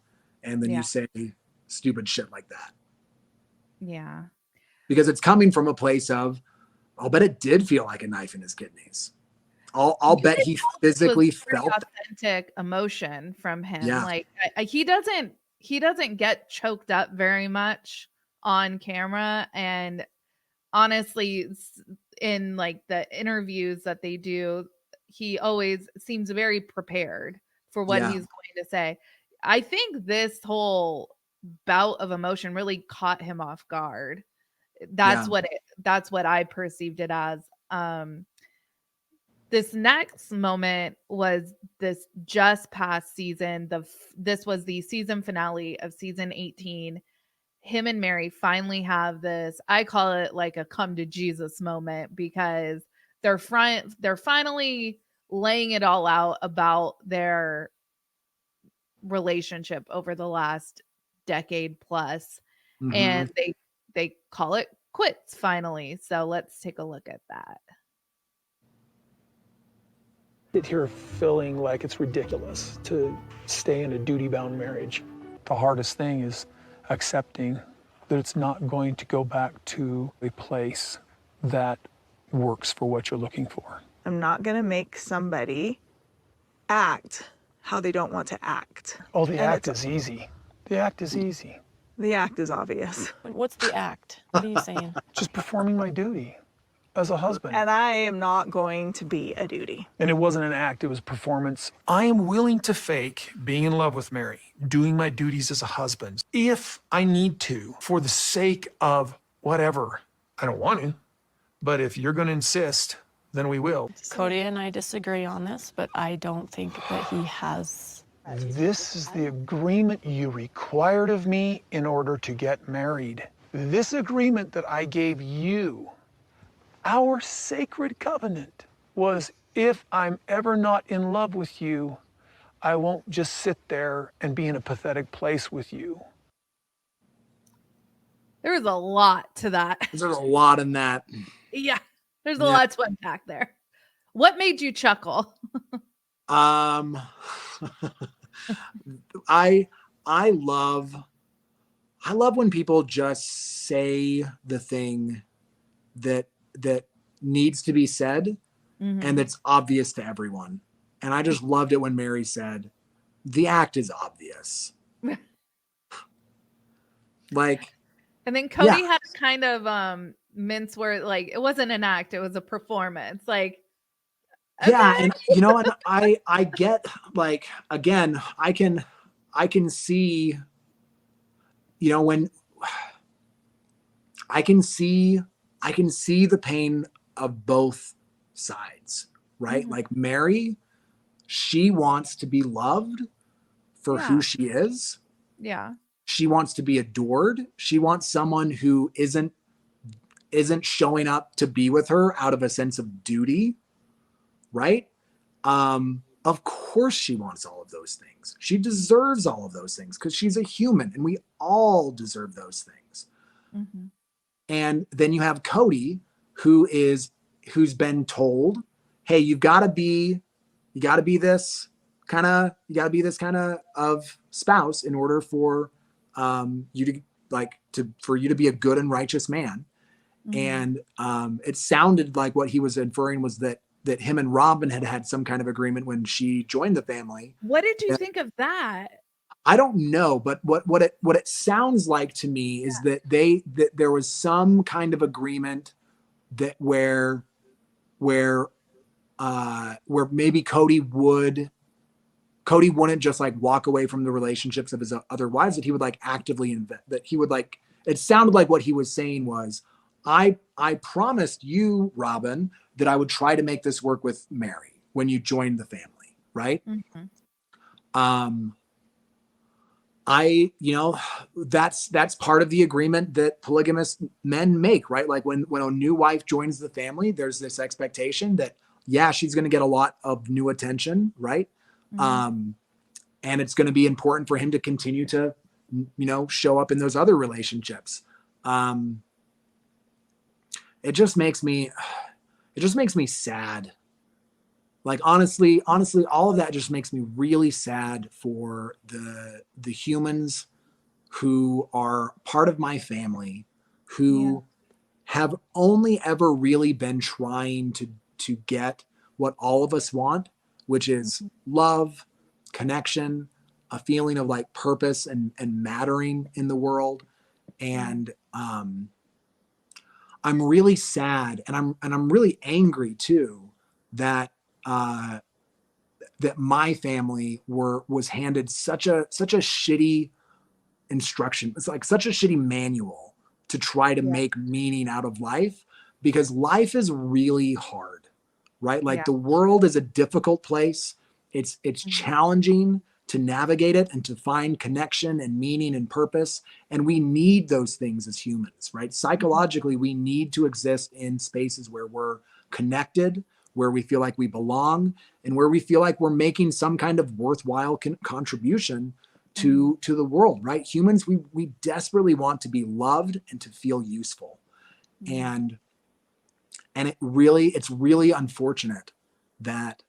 And then you say stupid shit like that. Yeah. Because it's coming from a place of, I'll bet it did feel like a knife in his kidneys. I'll bet he physically felt authentic emotion from him. Yeah. Like he doesn't get choked up very much on camera. And honestly, in like the interviews that they do, he always seems very prepared for what he's going to say. I think this whole bout of emotion really caught him off guard. That's what I perceived it as. This next moment was this just past season. This was the season finale of season 18. Him and Mary finally have this, I call it like a come to Jesus moment, because they're finally laying it all out about their relationship over the last decade plus. And they call it quits finally. So let's take a look at that. Here feeling like it's ridiculous to stay in a duty-bound marriage. The hardest thing is accepting that it's not going to go back to a place that works for what you're looking for. I'm not going to make somebody act how they don't want to act. Oh, the act is easy. The act is easy. The act is obvious. What's the act? What are you saying? Just performing my duty as a husband. And I am not going to be a duty. And it wasn't an act, it was performance. I am willing to fake being in love with Mary, doing my duties as a husband, if I need to, for the sake of whatever. I don't want to, but if you're going to insist, then we will. Kody and I disagree on this, but I don't think that he has. This is the agreement you required of me in order to get married. This agreement that I gave you, our sacred covenant, was if I'm ever not in love with you, I won't just sit there and be in a pathetic place with you. There was a lot to that. There's a lot in that. Yeah, there's a lot to unpack there. What made you chuckle? I love when people just say the thing that needs to be said Mhm. and that's obvious to everyone. And I just loved it when Mary said, the act is obvious. Like, And then yeah, Kody had a kind of mince where like it wasn't an act, it was a performance. Like, yeah. okay. And you know, and I get, like, again, I can see, you know, when I can see the pain of both sides, right? Mhm. Like Mary, she wants to be loved for Yeah. who she is. Yeah. She wants to be adored. She wants someone who isn't showing up to be with her out of a sense of duty, right? Of course she wants all of those things. She deserves all of those things because she's a human and we all deserve those things. Mhm. And then you have Kody, who's been told, hey, you gotta be this kind of spouse in order for you to for you to be a good and righteous man. Mhm. And it sounded like what he was inferring was that him and Robin had some kind of agreement when she joined the family. What did you Yeah, think of that? I don't know, but what it sounds like to me is that there was some kind of agreement that where maybe Kody wouldn't just like walk away from the relationships of his other wives, that he would like actively invest, that he would like, it sounded like what he was saying was, I promised you, Robin, that I would try to make this work with Mary when you joined the family, right? Mhm. Um, that's part of the agreement that polygamous men make, right? Like when a new wife joins the family, there's this expectation that, yeah, she's going to get a lot of new attention, right? Mhm. Um, and it's going to be important for him to continue to, show up in those other relationships. Um, it just makes me sad. Like honestly, all of that just makes me really sad for the humans who are part of my family, Yeah. who have only ever really been trying to get what all of us want, which is Mhm. love, connection, a feeling of like purpose and mattering in the world. Yeah. And I'm really sad and I'm really angry too that uh, that my family was handed such a shitty instruction. It's like such a shitty manual to try to Yeah. make meaning out of life, because life is really hard, right? Like Yeah. the world is a difficult place. It's Mhm. challenging to navigate it and to find connection and meaning and purpose. And we need those things as humans, right? Mhm. Psychologically, we need to exist in spaces where we're connected, where we feel like we belong, and where we feel like we're making some kind of worthwhile contribution Mhm. to the world, right? Humans, we desperately want to be loved and to feel useful. Mhm. And it's really unfortunate that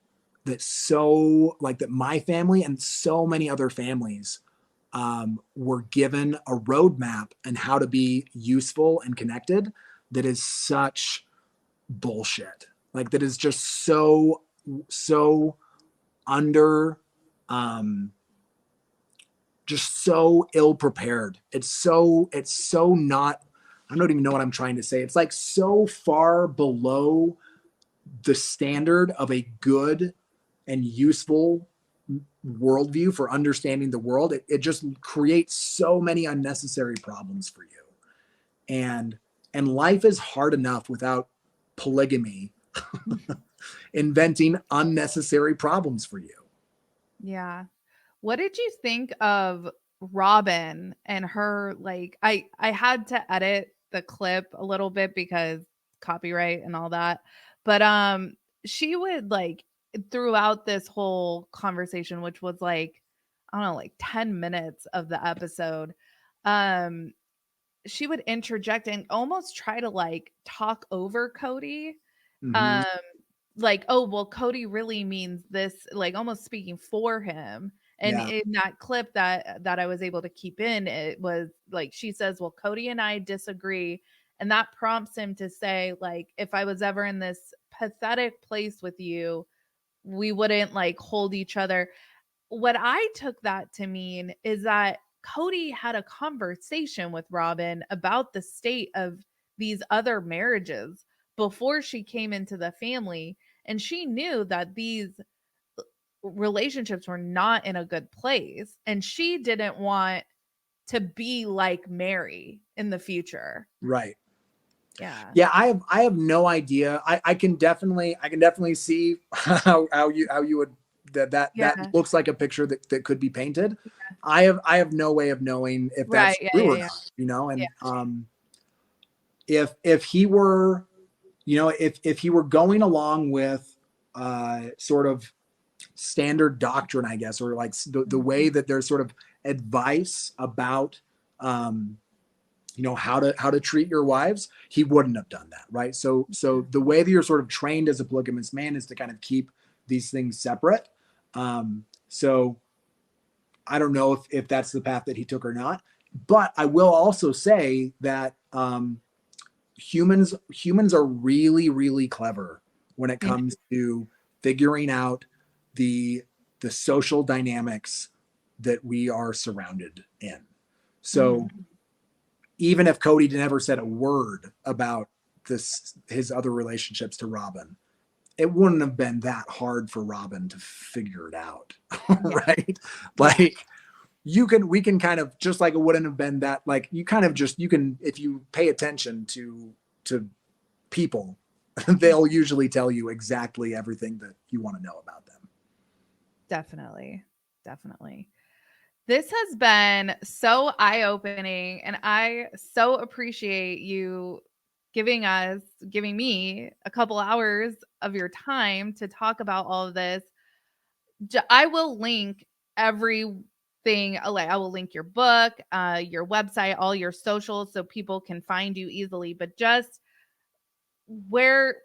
that my family and so many other families were given a roadmap and how to be useful and connected that is such bullshit. Like that is just so under just so ill prepared. It's so not, I don't even know what I'm trying to say. It's like so far below the standard of a good and useful worldview for understanding the world. It just creates so many unnecessary problems for you. And life is hard enough without polygamy inventing unnecessary problems for you. Yeah. What did you think of Robin and her like I had to edit the clip a little bit because copyright and all that. But she would like throughout this whole conversation, which was like I don't know, like 10 minutes of the episode, um she would interject and almost try to like talk over Kody. Mm-hmm. Um like, oh, well, Kody really means this, like almost speaking for him. And Yeah. in that clip that I was able to keep in, it was like she says, well, Kody and I disagree, And that prompts him to say, like, if I was ever in this pathetic place with you, we wouldn't like hold each other. What I took that to mean is that Kody had a conversation with Robin about the state of these other marriages before she came into the family. And she knew that these relationships were not in a good place. And she didn't want to be like Mary in the future. Right. Yeah. Yeah, I have no idea. I can definitely see how you would that Yeah. looks like a picture that could be painted. I have no way of knowing if Right. that's Yeah, true yeah, or yeah. not, you know, and Yeah. if he were, you know, if he were going along with sort of standard doctrine, I guess, or like the way that there's sort of advice about you know, how to treat your wives, he wouldn't have done that, right? So the way that you're sort of trained as a polygamous man is to kind of keep these things separate. So I don't know if that's the path that he took or not, but I will also say that humans are really, really clever when it comes to figuring out the social dynamics that we are surrounded in. So even if Kody never said a word about his other relationships to Robin, it wouldn't have been that hard for Robin to figure it out. Right? Like we can kind of, just like it wouldn't have been that, like you can, if you pay attention to people, they'll usually tell you exactly everything that you want to know about them. Definitely. This has been so eye-opening, and I so appreciate you giving me a couple hours of your time to talk about all of this. I will link everything. I will link your book, your website, all your socials, so people can find you easily. But just where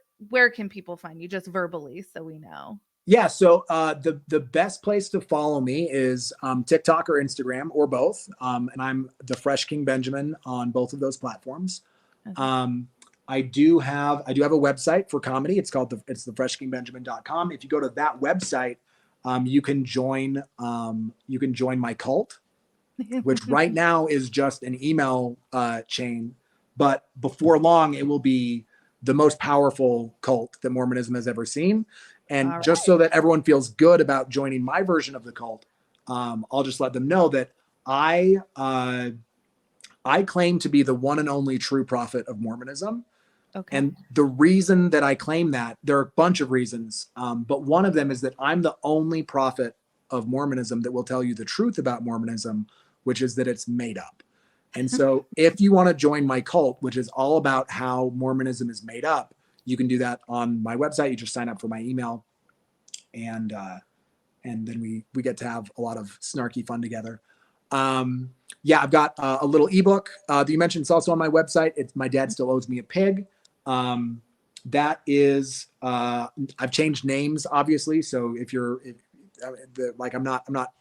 can people find you, just verbally, so we know? Yeah, so the best place to follow me is TikTok or Instagram or both, and I'm the Fresh King Benjamin on both of those platforms. Okay. I do have a website for comedy. It's called it's thefreshkingbenjamin.com. If you go to that website, you can join my cult, which right now is just an email chain, but before long it will be the most powerful cult that Mormonism has ever seen. And just so that everyone feels good about joining my version of the cult, I'll just let them know that I claim to be the one and only true prophet of Mormonism. Okay. And the reason that I claim that, there are a bunch of reasons, but one of them is that I'm the only prophet of Mormonism that will tell you the truth about Mormonism, which is that it's made up. And so if you want to join my cult, which is all about how Mormonism is made up, you can do that on my website. You just sign up for my email, and then we get to have a lot of snarky fun together. Yeah, I've got a little ebook that you mentioned. It's also on my website. It's My Dad Still Owes Me a Pig. That is, I've changed names, obviously. So I'm not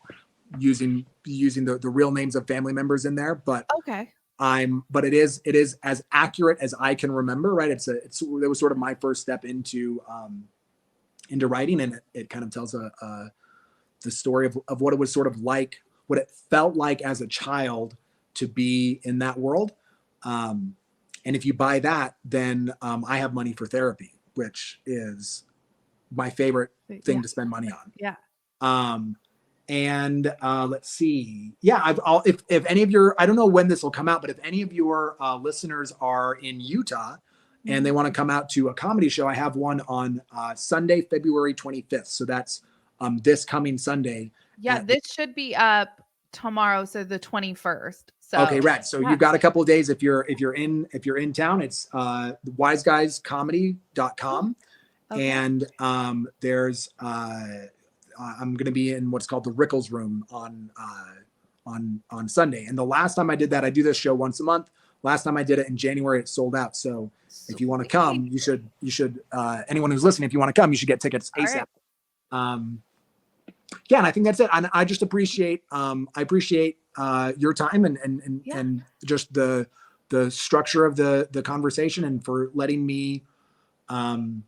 using the real names of family members in there, but okay. But it is as accurate as I can remember, right? It was sort of my first step into writing, and it kind of tells the story of what it was sort of like, what it felt like as a child to be in that world. And if you buy that, then I have money for therapy, which is my favorite thing to spend money on. Yeah. And let's see. Yeah, if any of your, I don't know when this will come out, but if any of your listeners are in Utah and they want to come out to a comedy show, I have one on Sunday, February 25th. So that's this coming Sunday. Yeah, this should be up tomorrow, so the 21st. So okay, right. So you've got a couple of days if you're in town. It's wiseguyscomedy.com. Okay. And there's I'm going to be in what's called the Rickles Room on Sunday. And the last time I did that, I do this show once a month. Last time I did it in January, it sold out. So if you want to come, you should anyone who's listening, if you want to come, you should get tickets ASAP. Right. Yeah, and I think that's it. And I just appreciate your time and just the structure of the conversation and for letting me kind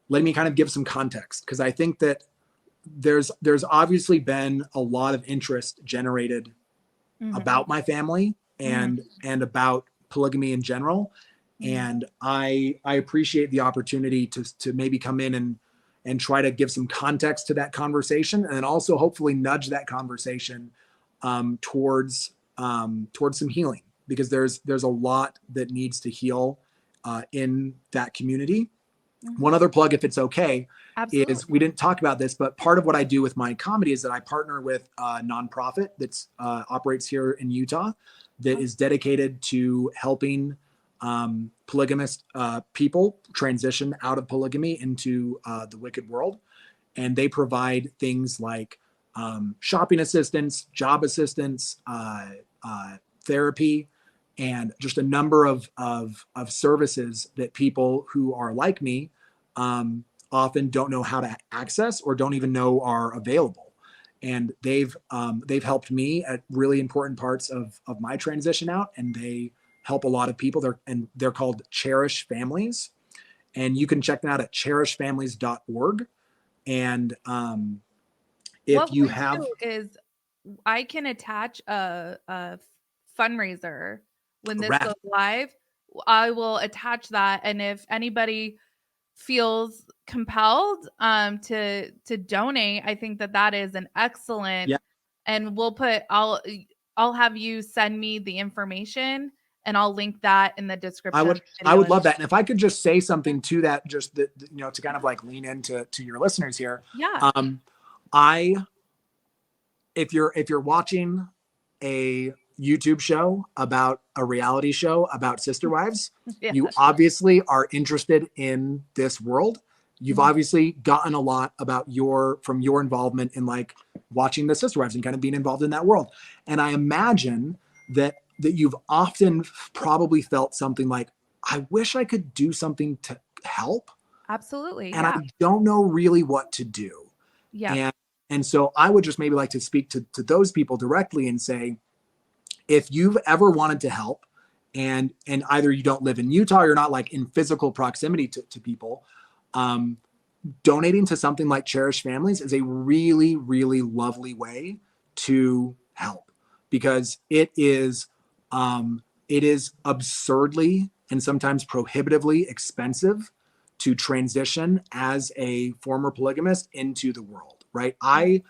of give some context, because I think that there's obviously been a lot of interest generated about my family and about polygamy in general. And I appreciate the opportunity to maybe come in and try to give some context to that conversation, and then also hopefully nudge that conversation towards some healing, because there's a lot that needs to heal in that community. One other plug, if it's okay, Absolutely. is we didn't talk about this, but part of what I do with my comedy is that I partner with a nonprofit that's operates here in Utah that is dedicated to helping polygamous people transition out of polygamy into the wicked world. And they provide things like shopping assistance, job assistance, therapy, and just a number of services that people who are like me often don't know how to access or don't even know are available. And they've helped me at really important parts of my transition out, and they help a lot of people. They're called Cherish Families, and you can check them out at cherishfamilies.org. And if What you we'll have do is I can attach a fundraiser when this Rad. goes live. I will attach that, and if anybody feels compelled to donate, I think that is an excellent. Yeah. And I'll have you send me the information, and I'll link that in the description. I would love that. And if I could just say something to that, just that, to kind of like lean into your listeners here. Yeah. If you're watching a YouTube show about a reality show about sister wives, Yeah. you obviously are interested in this world. You've obviously gotten a lot about from your involvement in like watching the sister wives and kind of being involved in that world. And I imagine that you've often probably felt something like, I wish I could do something to help. Absolutely. And Yeah. I don't know really what to do. Yeah. And so I would just maybe like to speak to those people directly and say, if you've ever wanted to help, and either you don't live in Utah or you're not like in physical proximity to people, donating to something like Cherish Families is a really, really lovely way to help, because it is absurdly and sometimes prohibitively expensive to transition as a former polygamist into the world, right? I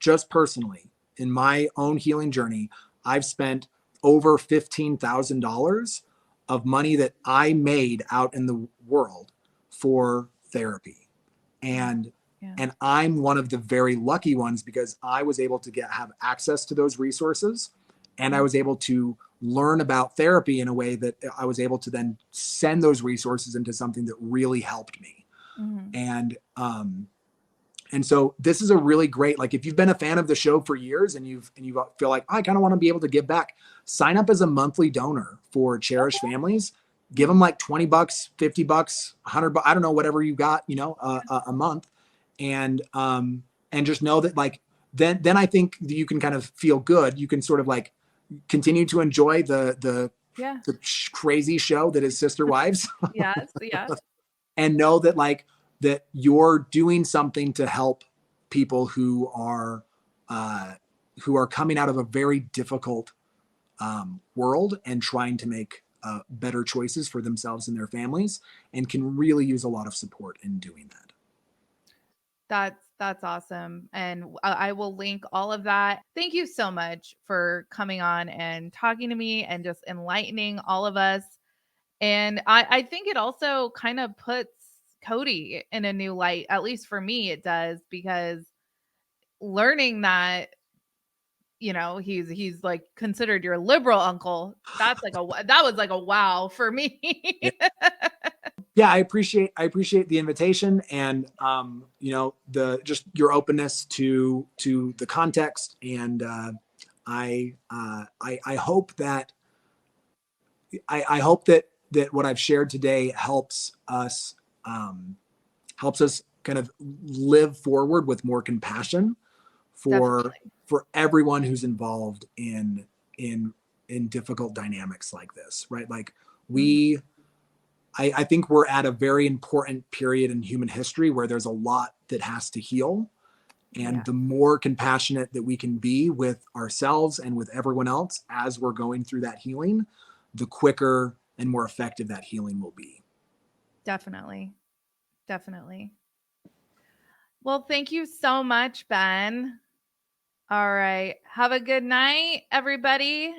just personally, in my own healing journey, I've spent over $15,000 of money that I made out in the world for therapy. And I'm one of the very lucky ones, because I was able to have access to those resources, and I was able to learn about therapy in a way that I was able to then send those resources into something that really helped me. And so this is a really great, like, if you've been a fan of the show for years and you feel like, I kind of want to be able to give back, sign up as a monthly donor for Cherish Families. Give them like $20, $50, $100, I don't know, whatever you got, a month. And just know that, like, then I think that you can kind of feel good. You can sort of like continue to enjoy the crazy show that is Sister Wives. Yes. Yeah. And know that, like, that you're doing something to help people who are coming out of a very difficult world and trying to make better choices for themselves and their families, and can really use a lot of support in doing that. That's awesome. And I will link all of that. Thank you so much for coming on and talking to me and just enlightening all of us. And I think it also kind of puts Kody in a new light. At least for me, it does, because learning that, he's like considered your liberal uncle. That was like a wow for me. Yeah, I appreciate the invitation, and just your openness to the context, and I hope that what I've shared today helps us kind of live forward with more compassion for everyone who's involved in in difficult dynamics like this, right? Like I think we're at a very important period in human history where there's a lot that has to heal. And the more compassionate that we can be with ourselves and with everyone else as we're going through that healing, the quicker and more effective that healing will be. Definitely. Definitely. Well, thank you so much, Ben. All right. Have a good night, everybody.